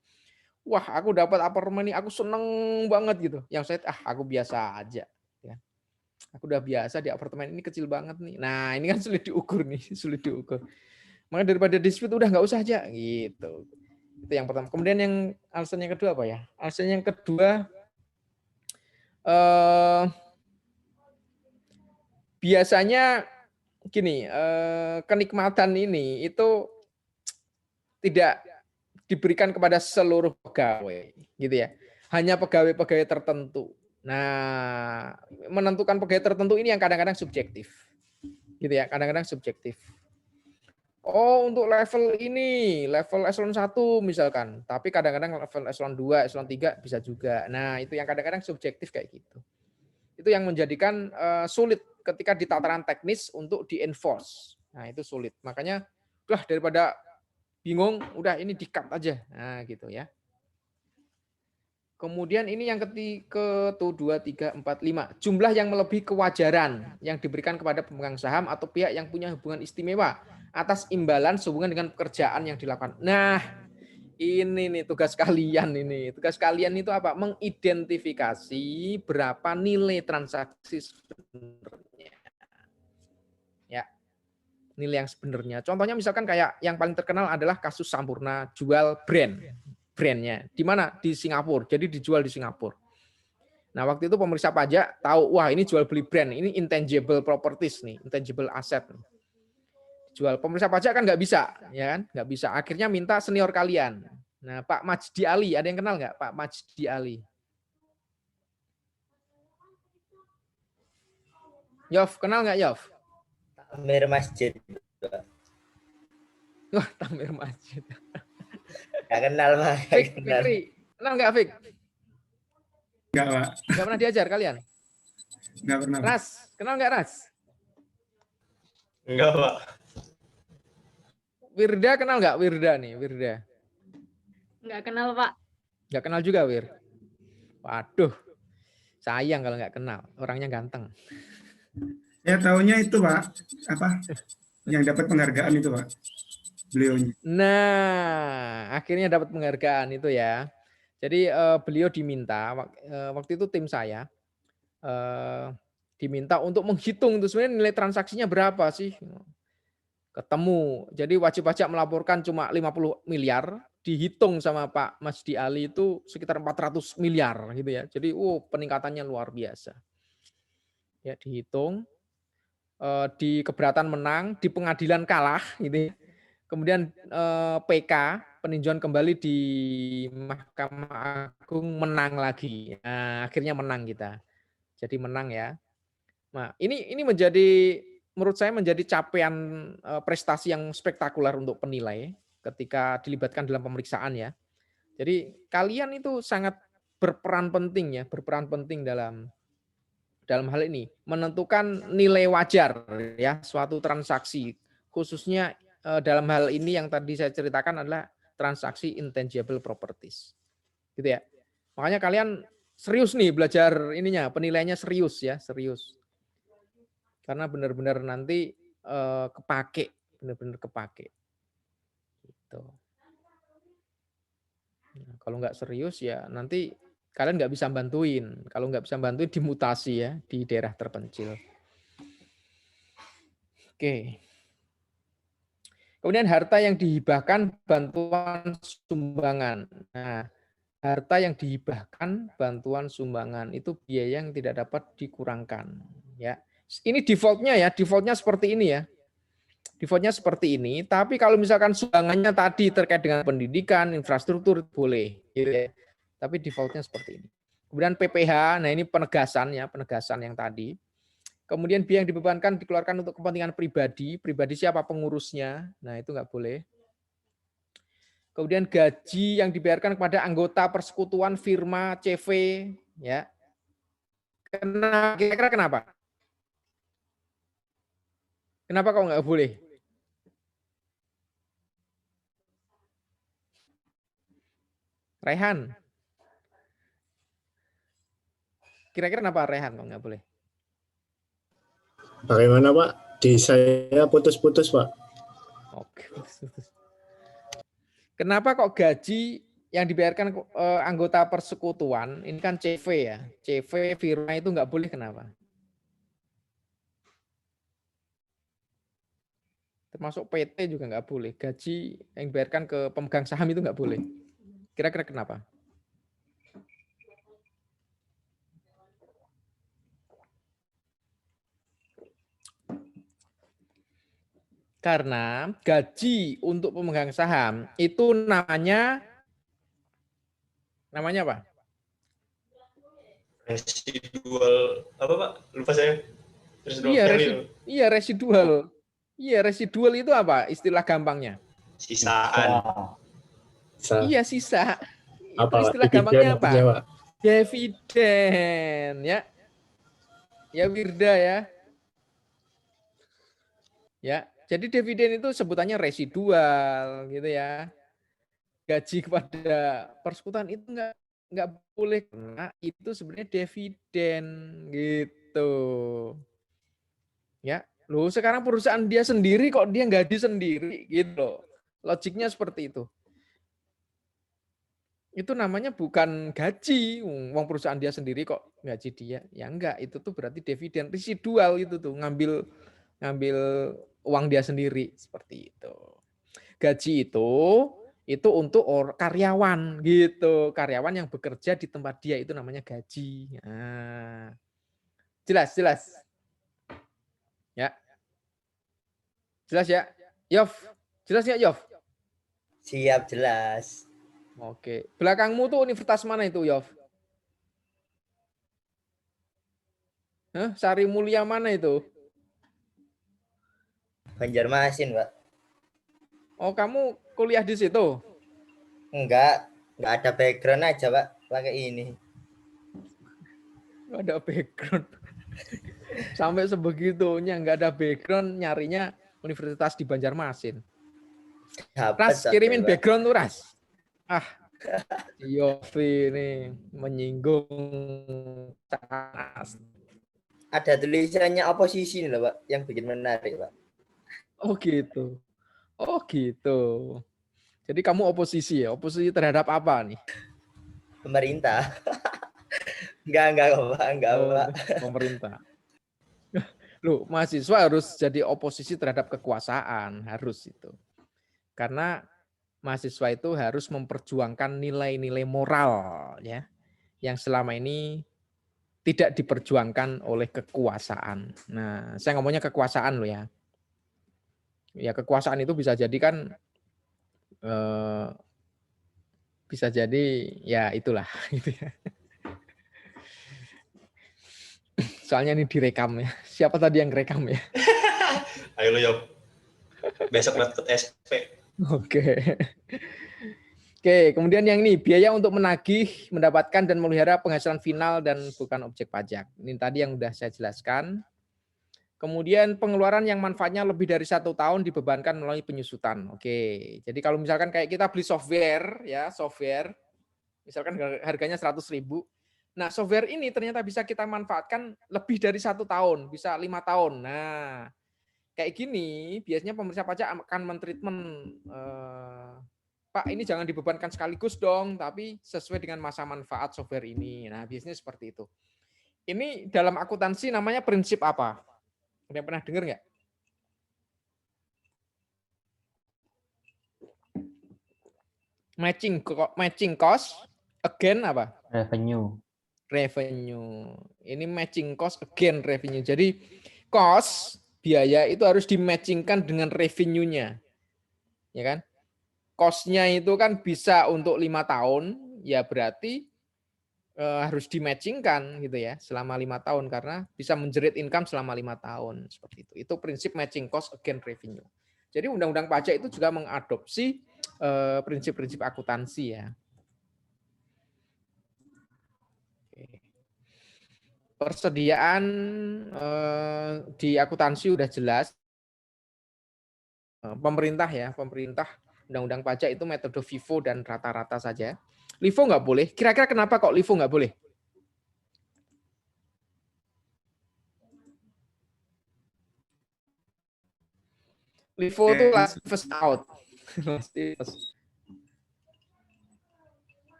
S1: Wah, aku dapat apartemen ini, aku seneng banget gitu. Yang saya, aku biasa aja. Ya. Aku udah biasa di apartemen ini kecil banget nih. Nah, ini kan sulit diukur nih, sulit diukur. Maka daripada dispute udah nggak usah aja gitu. Itu yang pertama. Kemudian yang alasan yang kedua apa ya? Alasan yang kedua biasanya gini, kenikmatan ini itu tidak diberikan kepada seluruh pegawai, gitu ya. Hanya pegawai-pegawai tertentu. Nah, menentukan pegawai tertentu ini yang kadang-kadang subjektif, gitu ya. Kadang-kadang subjektif. Oh, untuk level ini, level eselon 1 misalkan, tapi kadang-kadang level eselon 2, eselon 3 bisa juga. Nah, itu yang kadang-kadang subjektif kayak gitu. Itu Itu yang menjadikan sulit ketika di tataran teknis untuk di-enforce. Nah, itu sulit. Makanya udah daripada bingung, udah ini di-cut aja. Nah, gitu ya. Kemudian ini yang ketiga, 2, 3, 4, 5. Jumlah yang melebihi kewajaran yang diberikan kepada pemegang saham atau pihak yang punya hubungan istimewa atas imbalan sehubungan dengan pekerjaan yang dilakukan. Nah, ini nih tugas kalian ini. Tugas kalian itu apa? Mengidentifikasi berapa nilai transaksi sebenarnya. Ya, nilai yang sebenarnya. Contohnya misalkan kayak yang paling terkenal adalah kasus Sampurna jual brandnya. Di mana? Di Singapura. Jadi dijual di Singapura. Nah, waktu itu pemeriksa pajak tahu, wah ini jual beli brand, ini intangible properties nih, intangible asset. Jual pemeriksa pajak kan nggak bisa, ya kan? Nggak bisa. Akhirnya minta senior kalian. Nah, Pak Majdi Ali, ada yang kenal nggak Pak Majdi Ali? Yof, kenal nggak Yof?
S4: Takmir masjid.
S1: Wah, takmir masjid.
S4: Gak kenal mah.
S1: Fik, Fikri, kenal nggak Fik?
S8: Enggak, Pak.
S1: Nggak pernah diajar kalian?
S8: Enggak pernah. Pak.
S1: Ras, kenal nggak Ras?
S5: Enggak, Pak.
S1: Wirda kenal nggak Wirda nih, Wirda?
S2: Nggak kenal, Pak.
S1: Nggak kenal juga Wir? Waduh, sayang kalau nggak kenal. Orangnya ganteng.
S8: Saya tahunya itu, Pak. Apa? Yang dapat penghargaan itu, Pak. Beliaunya.
S1: Nah, akhirnya dapat penghargaan itu ya. Jadi beliau diminta, waktu itu tim saya, diminta untuk menghitung itu sebenarnya nilai transaksinya berapa sih. Ketemu. Jadi wajib pajak melaporkan cuma 50 miliar, dihitung sama Pak Majdi Ali itu sekitar 400 miliar gitu ya. Jadi peningkatannya luar biasa. Ya, dihitung, di keberatan menang, di pengadilan kalah gitu ya. Kemudian PK, peninjauan kembali di Mahkamah Agung menang lagi. Nah, akhirnya menang kita. Jadi menang ya. Nah, ini menjadi menurut saya menjadi capaian prestasi yang spektakuler untuk penilai ketika dilibatkan dalam pemeriksaan ya. Jadi kalian itu sangat berperan penting ya, berperan penting dalam hal ini menentukan nilai wajar ya suatu transaksi, khususnya dalam hal ini yang tadi saya ceritakan adalah transaksi intangible properties. Gitu ya. Makanya kalian serius nih belajar ininya, penilaiannya serius ya, serius. Karena benar-benar nanti kepake, benar-benar kepake. Gitu. Nah, kalau nggak serius ya nanti kalian nggak bisa bantuin. Kalau nggak bisa bantuin dimutasi ya di daerah terpencil. Oke. Kemudian harta yang dihibahkan bantuan sumbangan. Nah, harta yang dihibahkan bantuan sumbangan itu biaya yang tidak dapat dikurangkan. Ya. Ini defaultnya ya, defaultnya seperti ini ya. Defaultnya seperti ini, tapi kalau misalkan sumbangannya tadi terkait dengan pendidikan, infrastruktur, boleh. Gitu ya. Tapi defaultnya seperti ini. Kemudian PPH, nah ini penegasan ya, penegasan yang tadi. Kemudian biaya yang dibebankan dikeluarkan untuk kepentingan pribadi. Pribadi siapa pengurusnya, nah itu nggak boleh. Kemudian gaji yang dibayarkan kepada anggota persekutuan, firma, CV, ya. Kira-kira kenapa? Kenapa kok nggak boleh? Rehan. Kira-kira kenapa Rehan kok nggak boleh?
S9: Bagaimana Pak? Di saya putus-putus Pak.
S1: Oke. Kenapa kok gaji yang dibayarkan anggota persekutuan, ini kan CV ya, CV firma itu nggak boleh, kenapa? Termasuk PT juga nggak boleh. Gaji yang dibayarkan ke pemegang saham itu nggak boleh. Kira-kira kenapa? Karena gaji untuk pemegang saham itu namanya apa?
S5: Residual apa Pak? Lupa saya.
S1: Iya, residual. Iya, residual itu apa? Istilah gampangnya.
S5: Sisaan.
S1: Iya, sisa.
S9: Apa,
S1: itu istilah gampangnya apa?
S9: Pak?
S1: Dividen, ya. Ya Wirda ya. Ya, jadi dividen itu sebutannya residual gitu ya. Gaji kepada persekutuan itu nggak boleh karena itu sebenarnya dividen gitu. Ya, loh sekarang perusahaan dia sendiri kok dia gaji sendiri gitu loh. Logiknya seperti itu. Itu namanya bukan gaji, uang perusahaan dia sendiri kok gaji dia. Ya enggak, itu tuh berarti dividen residual itu tuh ngambil uang dia sendiri seperti itu. Gaji itu untuk karyawan gitu. Karyawan yang bekerja di tempat dia itu namanya gaji. Nah, jelas. Ya. Jelas ya? Yov. Jelas ya, Yov?
S4: Siap, jelas.
S1: Oke. Belakangmu tuh universitas mana itu, Yov? Hah? Sari Mulia mana itu?
S4: Banjarmasin, Pak.
S1: Oh, kamu kuliah di situ?
S4: Enggak ada background aja, Pak. Pakai ini.
S1: Nggak ada background. Sampai sebegitunya nggak ada background, nyarinya universitas di Banjarmasin. Ras, kirimin background tuh, Ras. Ah, Yofi ini menyinggung.
S4: Ada tulisannya oposisi nih loh, Pak, yang bikin menarik, Pak.
S1: Oh gitu. Jadi kamu oposisi ya? Oposisi terhadap apa nih?
S4: Pemerintah. Enggak, Pak. Pak.
S1: Pemerintah. Loh, mahasiswa harus jadi oposisi terhadap kekuasaan, harus itu. Karena mahasiswa itu harus memperjuangkan nilai-nilai moral ya yang selama ini tidak diperjuangkan oleh kekuasaan. Nah, saya ngomongnya kekuasaan loh ya. Ya kekuasaan itu bisa jadi kan bisa jadi ya itulah gitu ya. Soalnya ini direkam ya. Siapa tadi yang rekam ya?
S5: Ayo lo Yop. Besok dapat SP.
S1: Oke. Oke, kemudian yang ini biaya untuk menagih, mendapatkan dan memelihara penghasilan final dan bukan objek pajak. Ini tadi yang sudah saya jelaskan. Kemudian pengeluaran yang manfaatnya lebih dari 1 tahun dibebankan melalui penyusutan. Oke, jadi kalau misalkan kayak kita beli software, misalkan harganya 100.000. Nah, software ini ternyata bisa kita manfaatkan lebih dari 1 tahun, bisa 5 tahun. Nah, kayak gini biasanya pemerintah pajak akan mentreatment, Pak ini jangan dibebankan sekaligus dong, tapi sesuai dengan masa manfaat software ini. Nah, biasanya seperti itu. Ini dalam akuntansi namanya prinsip apa? Ada yang pernah dengar nggak? Matching cost again apa?
S3: Revenue.
S1: Ini matching cost again revenue. Jadi cost biaya itu harus di-matchingkan dengan revenue-nya. Ya kan? Cost-nya itu kan bisa untuk 5 tahun, ya berarti harus di-matchingkan gitu ya selama 5 tahun karena bisa menjerit income selama 5 tahun seperti itu. Itu prinsip matching cost against revenue. Jadi undang-undang pajak itu juga mengadopsi prinsip-prinsip akuntansi ya. Persediaan di akuntansi udah jelas. Pemerintah undang-undang pajak itu metode FIFO dan rata-rata saja. LIFO nggak boleh. Kira-kira kenapa kok LIFO nggak boleh? LIFO itu last first out.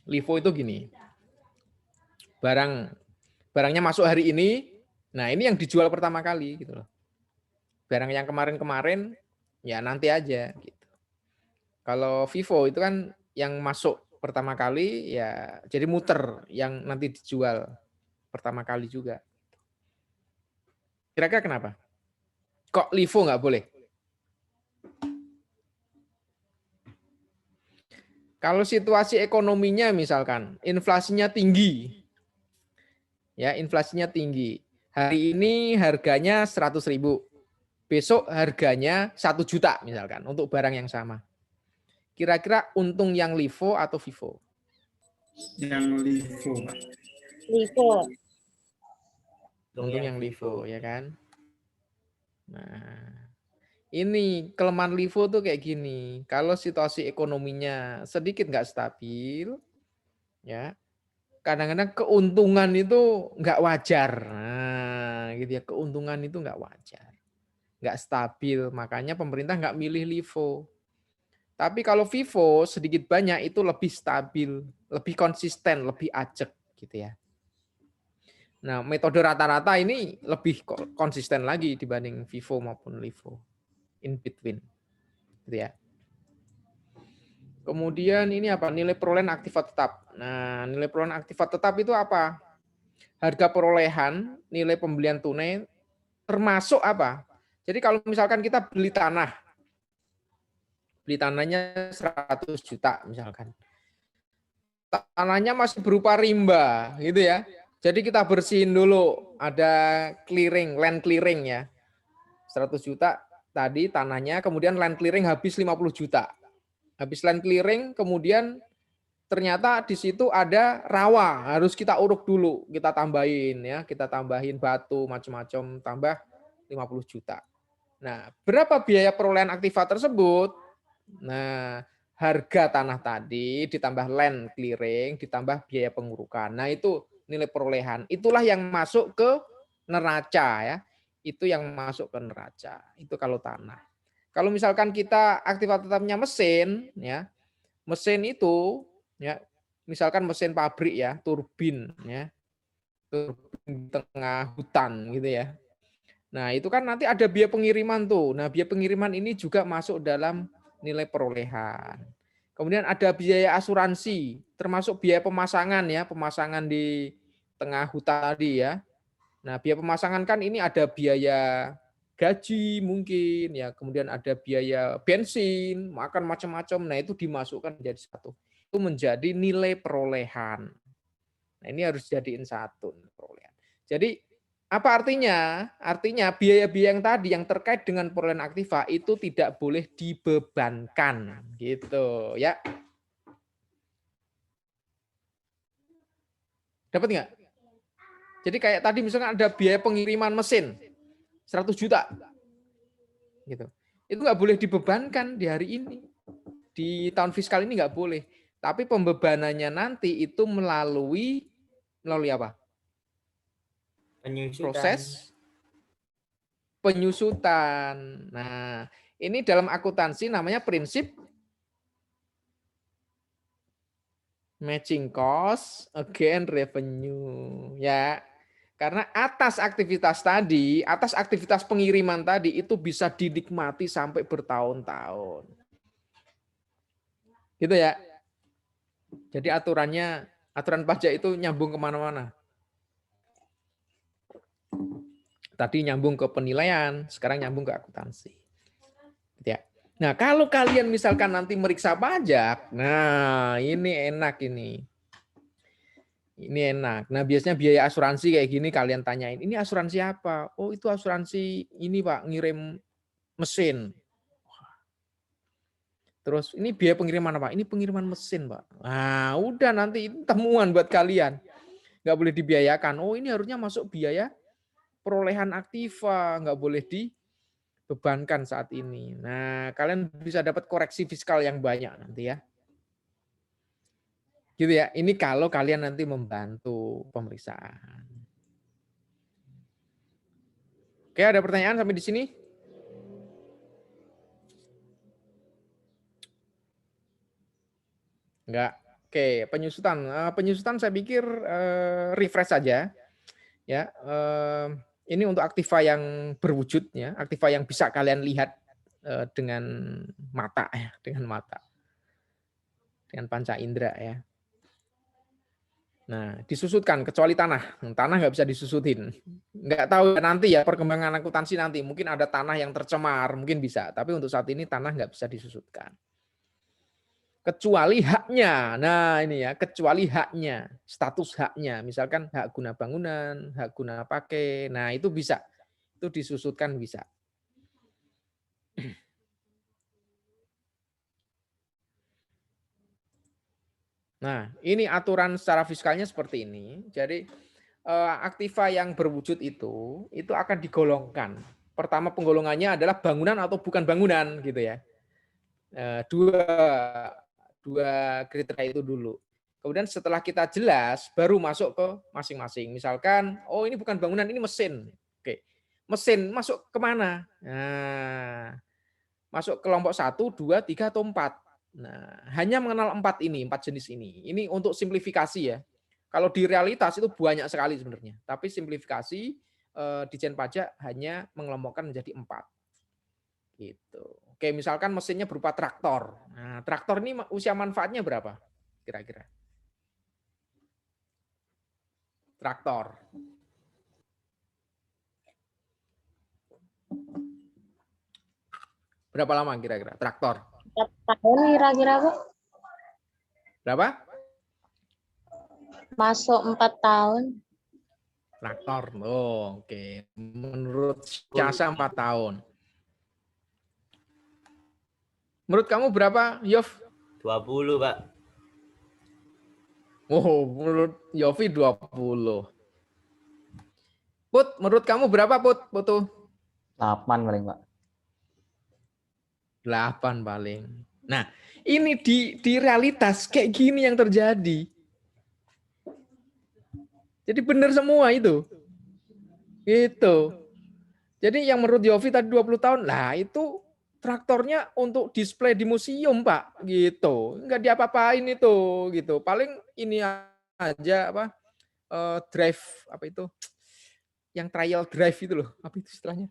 S1: LIFO itu gini. Barangnya masuk hari ini, nah ini yang dijual pertama kali gitu loh. Barang yang kemarin-kemarin ya nanti aja gitu. Kalau FIFO itu kan yang masuk pertama kali ya jadi muter yang nanti dijual pertama kali juga. Kira-kira kenapa? Kok LIFO nggak boleh? Kalau situasi ekonominya misalkan inflasinya tinggi. Ya, inflasinya tinggi. Hari ini harganya 100.000. Besok harganya 1 juta misalkan untuk barang yang sama. Kira-kira untung yang LIFO atau FIFO?
S8: Yang LIFO, Pak.
S2: LIFO.
S1: Untung yang LIFO ya kan. Nah, ini kelemahan LIFO tuh kayak gini. Kalau situasi ekonominya sedikit nggak stabil, ya kadang-kadang keuntungan itu nggak wajar. Nah, gitu ya, keuntungan itu nggak wajar, nggak stabil. Makanya pemerintah nggak milih LIFO. Tapi kalau FIFO sedikit banyak itu lebih stabil, lebih konsisten, lebih ajak gitu ya. Nah, metode rata-rata ini lebih konsisten lagi dibanding FIFO maupun LIFO. In between. Gitu ya. Kemudian ini apa? Nilai perolehan aktiva tetap. Nah, nilai perolehan aktiva tetap itu apa? Harga perolehan, nilai pembelian tunai, termasuk apa? Jadi kalau misalkan kita beli tanahnya 100 juta misalkan. Tanahnya masih berupa rimba, gitu ya. Jadi kita bersihin dulu, ada clearing, land clearing ya. 100 juta tadi tanahnya, kemudian land clearing habis 50 juta. Habis land clearing, kemudian ternyata di situ ada rawa, harus kita uruk dulu, kita tambahin ya, kita tambahin batu macam-macam, tambah 50 juta. Nah, berapa biaya perolehan aktiva tersebut? Nah, harga tanah tadi ditambah land clearing, ditambah biaya pengurukan. Nah, itu nilai perolehan. Itulah yang masuk ke neraca ya. Itu yang masuk ke neraca. Itu kalau tanah. Kalau misalkan kita aktiva tetapnya mesin ya. Mesin itu ya, misalkan mesin pabrik ya, turbin ya. Turbin di tengah hutan gitu ya. Nah, itu kan nanti ada biaya pengiriman tuh. Nah, biaya pengiriman ini juga masuk dalam nilai perolehan. Kemudian ada biaya asuransi, termasuk biaya pemasangan ya, pemasangan di tengah hutan tadi ya. Nah, biaya pemasangan kan ini ada biaya gaji mungkin ya, kemudian ada biaya bensin, makan macam-macam. Nah, itu dimasukkan menjadi satu. Itu menjadi nilai perolehan. Nah, ini harus jadiin satu perolehan. Jadi apa artinya? Artinya biaya-biaya yang tadi yang terkait dengan perolehan aktiva itu tidak boleh dibebankan, gitu ya. Dapat nggak? Jadi kayak tadi misalkan ada biaya pengiriman mesin 100 juta, gitu. Itu nggak boleh dibebankan di hari ini, di tahun fiskal ini nggak boleh. Tapi pembebanannya nanti itu melalui apa?
S4: Penyusutan.
S1: Proses penyusutan. Nah, ini dalam akuntansi namanya prinsip matching cost again revenue ya. Karena atas aktivitas tadi, atas aktivitas pengiriman tadi itu bisa dinikmati sampai bertahun-tahun. Gitu ya. Jadi aturan pajak itu nyambung kemana-mana. Tadi nyambung ke penilaian, sekarang nyambung ke akuntansi. Gitu ya. Nah, kalau kalian misalkan nanti meriksa pajak, nah ini enak ini. Ini enak. Nah, biasanya biaya asuransi kayak gini kalian tanyain, ini asuransi apa? Oh, itu asuransi ini Pak, ngirim mesin. Terus ini biaya pengiriman apa? Ini pengiriman mesin Pak. Nah, udah nanti itu temuan buat kalian. Nggak boleh dibiayakan. Oh, ini harusnya masuk biaya perolehan aktiva, nggak boleh dibebankan saat ini. Nah, kalian bisa dapat koreksi fiskal yang banyak nanti ya. Gitu ya. Ini kalau kalian nanti membantu pemeriksaan. Oke, ada pertanyaan sampai di sini? Enggak. Oke, penyusutan. Penyusutan saya pikir refresh saja. Ya, ini untuk aktiva yang berwujud ya, aktiva yang bisa kalian lihat dengan mata ya, dengan panca indera ya. Nah, disusutkan kecuali tanah. Tanah nggak bisa disusutin. Nggak tahu nanti ya perkembangan akuntansi nanti. Mungkin ada tanah yang tercemar, mungkin bisa. Tapi untuk saat ini tanah nggak bisa disusutkan. Kecuali haknya. Nah ini ya, kecuali haknya. Status haknya. Misalkan hak guna bangunan, hak guna pakai. Nah itu bisa. Itu disusutkan bisa. Nah, ini aturan secara fiskalnya seperti ini. Jadi aktiva yang berwujud itu akan digolongkan. Pertama penggolongannya adalah bangunan atau bukan bangunan gitu ya. Dua kriteria itu dulu. Kemudian setelah kita jelas, baru masuk ke masing-masing. Misalkan, oh ini bukan bangunan, ini mesin. Oke, mesin masuk kemana? Nah, masuk kelompok 1, 2, 3, atau 4. Nah, hanya mengenal 4 jenis ini. Ini untuk simplifikasi ya. Kalau di realitas itu banyak sekali sebenarnya. Tapi simplifikasi Ditjen Pajak hanya mengelompokkan menjadi 4. Gitu. Oke, misalkan mesinnya berupa traktor. Nah, traktor ini usia manfaatnya berapa? Kira-kira. Traktor. Berapa lama kira-kira traktor?
S10: 4 tahun kira-kira, Pak.
S1: Berapa?
S10: Masuk 4 tahun.
S1: Traktor. Oh, oke. Menurut jasa 4 tahun. Menurut kamu berapa, Yov?
S5: 20, Pak.
S1: Oh, menurut Yofi 20. Put, menurut kamu berapa, Put? Putu?
S3: 8 paling, Pak.
S1: 8 paling. Nah, ini di realitas kayak gini yang terjadi. Jadi benar semua itu. Gitu. Jadi yang menurut Yofi tadi 20 tahun, lah itu traktornya untuk display di museum, Pak, gitu. Enggak diapa-apain itu, gitu. Paling ini aja apa? Drive apa itu? Yang trial drive itu loh. Apa itu istilahnya?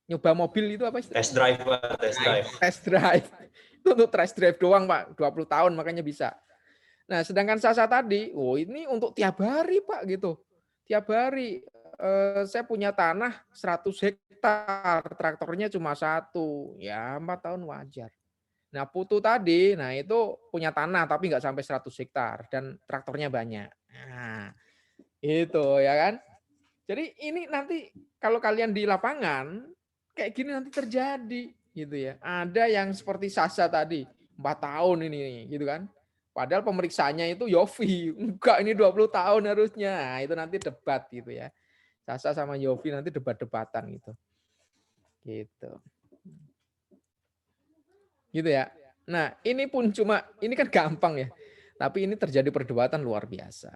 S1: Nyoba mobil itu apa istilahnya?
S5: Test drive, Pak, test drive.
S1: Test drive. Itu untuk test drive doang, Pak. 20 tahun makanya bisa. Nah, sedangkan Sasa tadi, oh ini untuk tiap hari, Pak, gitu. Tiap hari saya punya tanah 100 hektar, traktornya cuma 1. Ya, 4 tahun wajar. Nah, Putu tadi, nah itu punya tanah tapi nggak sampai 100 hektar dan traktornya banyak. Nah, itu ya kan. Jadi ini nanti kalau kalian di lapangan kayak gini nanti terjadi gitu ya. Ada yang seperti Sasa tadi, 4 tahun ini gitu kan. Padahal pemeriksaannya itu Yofi, enggak ini 20 tahun harusnya. Nah, itu nanti debat gitu ya. Sasa sama Yofi nanti debat-debatan gitu. Gitu. Gitu ya. Nah, ini pun ini kan gampang ya. Tapi ini terjadi perdebatan luar biasa.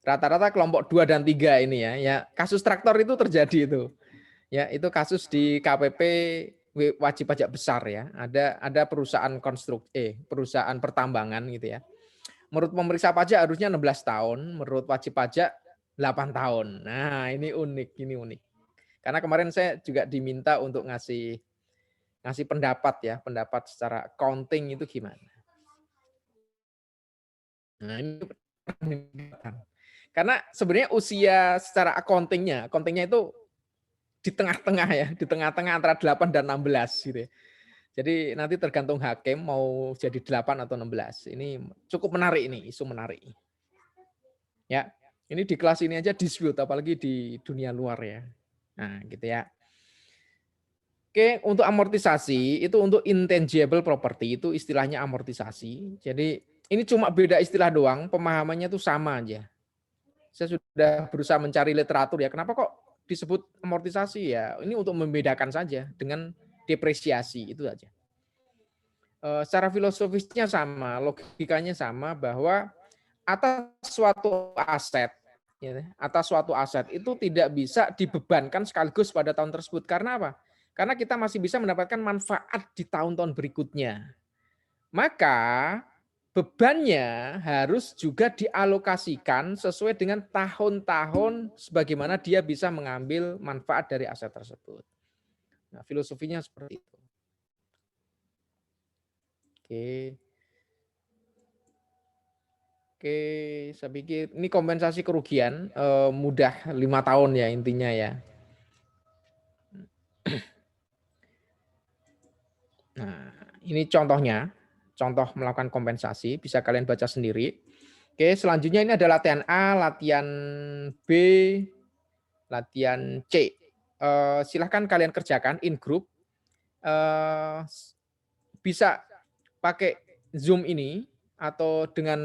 S1: Rata-rata kelompok 2 dan 3 ini ya. Ya, kasus traktor itu terjadi itu. Ya, itu kasus di KPP wajib pajak besar ya. Ada perusahaan perusahaan pertambangan gitu ya. Menurut pemeriksa pajak harusnya 16 tahun, menurut wajib pajak 8 tahun. Nah, ini unik. Karena kemarin saya juga diminta untuk ngasih pendapat ya, pendapat secara accounting itu gimana. Nah, ini karena sebenarnya usia secara accountingnya itu di tengah-tengah ya, di tengah-tengah antara 8 dan 16 gitu ya. Jadi nanti tergantung hakim mau jadi 8 atau 16. Ini cukup menarik ini, isu menarik. Ya, ini di kelas ini aja dispute, apalagi di dunia luar ya. Nah, gitu ya. Oke, untuk amortisasi, itu untuk intangible property, itu istilahnya amortisasi. Jadi ini cuma beda istilah doang, pemahamannya itu sama aja. Saya sudah berusaha mencari literatur ya, kenapa kok disebut amortisasi ya? Ini untuk membedakan saja dengan depresiasi, itu saja. Secara filosofisnya sama, logikanya sama, bahwa atas suatu aset itu tidak bisa dibebankan sekaligus pada tahun tersebut. Karena apa? Karena kita masih bisa mendapatkan manfaat di tahun-tahun berikutnya. Maka bebannya harus juga dialokasikan sesuai dengan tahun-tahun sebagaimana dia bisa mengambil manfaat dari aset tersebut. Nah, filosofinya seperti itu. Oke, saya pikir ini kompensasi kerugian mudah 5 tahun ya intinya ya. Nah, ini contohnya, contoh melakukan kompensasi, bisa kalian baca sendiri. Oke, selanjutnya ini ada latihan A, latihan B, latihan C. Silahkan kalian kerjakan in group. Bisa pakai Zoom ini, atau dengan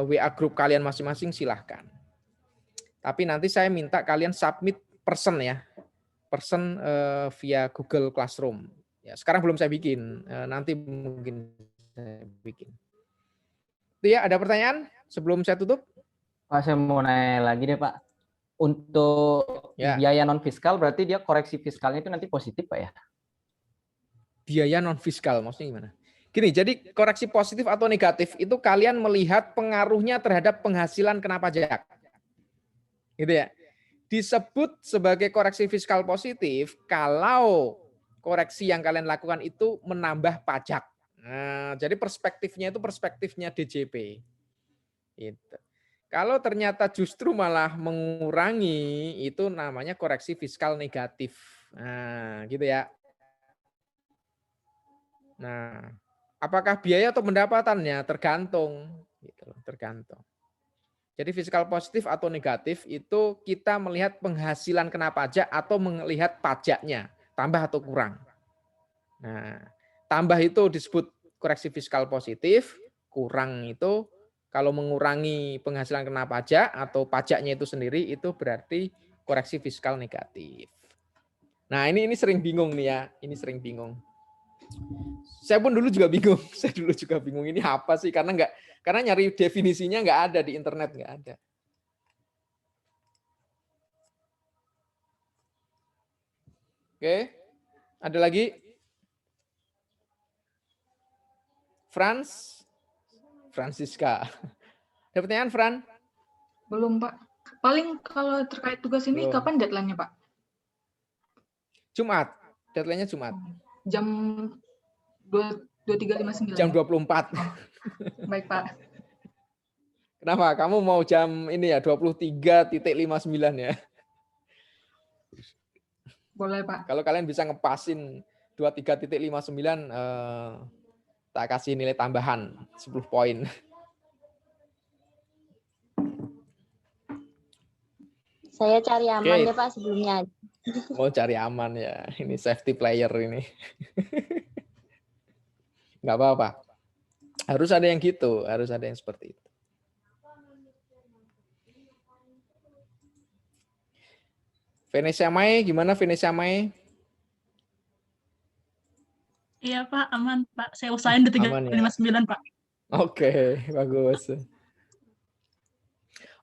S1: WA grup kalian masing-masing silahkan. Tapi nanti saya minta kalian submit person ya, person via Google Classroom. Ya, sekarang belum saya bikin, nanti mungkin saya bikin. Itu ya, ada pertanyaan sebelum saya tutup?
S3: Pak, saya mau nanya lagi deh Pak. Untuk
S1: Ya.
S3: biaya non fiskal berarti dia koreksi fiskalnya itu nanti positif Pak ya?
S1: Biaya non fiskal maksudnya gimana? Gini, jadi koreksi positif atau negatif itu kalian melihat pengaruhnya terhadap penghasilan kena pajak. Gitu ya. Disebut sebagai koreksi fiskal positif kalau koreksi yang kalian lakukan itu menambah pajak. Nah, jadi perspektifnya itu perspektifnya DJP. Gitu. Kalau ternyata justru malah mengurangi, itu namanya koreksi fiskal negatif. Nah, gitu ya. Nah, apakah biaya atau pendapatannya? Tergantung. Gitu, tergantung. Jadi fiskal positif atau negatif itu kita melihat penghasilan kena pajak atau melihat pajaknya, tambah atau kurang. Nah, tambah itu disebut koreksi fiskal positif, kurang itu kalau mengurangi penghasilan kena pajak atau pajaknya itu sendiri itu berarti koreksi fiskal negatif. Nah, ini sering bingung nih ya, ini sering bingung. Saya pun dulu juga bingung, ini apa sih karena nyari definisinya nggak ada di internet, nggak ada. Oke, ada lagi? Francisca. Ada pertanyaan, Fran?
S2: Belum, Pak. Paling kalau terkait tugas ini
S1: Belum.
S2: kapan deadline-nya, Pak?
S1: Jumat. Deadline-nya Jumat.
S2: Jam 23.59.
S1: Jam 24.
S2: Baik, Pak.
S1: Kenapa? Kamu mau jam ini ya 23.59 ya?
S2: Boleh, Pak.
S1: Kalau kalian bisa ngepasin 23.59 tak kasih nilai tambahan 10 poin.
S10: Saya cari aman
S1: Oke.
S10: deh Pak sebelumnya.
S1: Mau cari aman ya. Ini safety player ini. Nggak apa-apa. Harus ada yang gitu, harus ada yang seperti itu. Venesia Mai, gimana Venesia Mai?
S11: Iya Pak, aman Pak. Saya usahain di
S1: Aman ya?
S11: 359 Pak.
S1: Oke, bagus.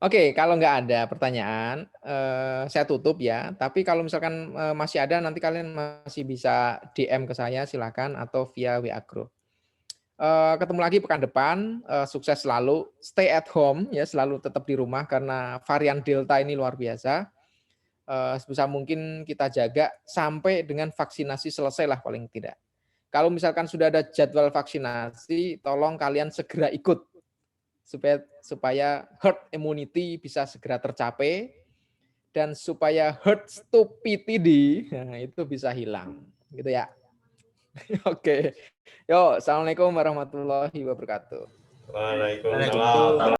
S1: Oke, kalau nggak ada pertanyaan, saya tutup ya. Tapi kalau misalkan masih ada, nanti kalian masih bisa DM ke saya, silakan, atau via WA Group. Ketemu lagi pekan depan, sukses selalu, stay at home ya, selalu tetap di rumah karena varian Delta ini luar biasa. Sebisa mungkin kita jaga sampai dengan vaksinasi selesai lah paling tidak. Kalau misalkan sudah ada jadwal vaksinasi, tolong kalian segera ikut supaya herd immunity bisa segera tercapai dan supaya herd stupidity itu bisa hilang, gitu ya. Oke. Yo, assalamualaikum warahmatullahi wabarakatuh.
S5: Waalaikumsalam.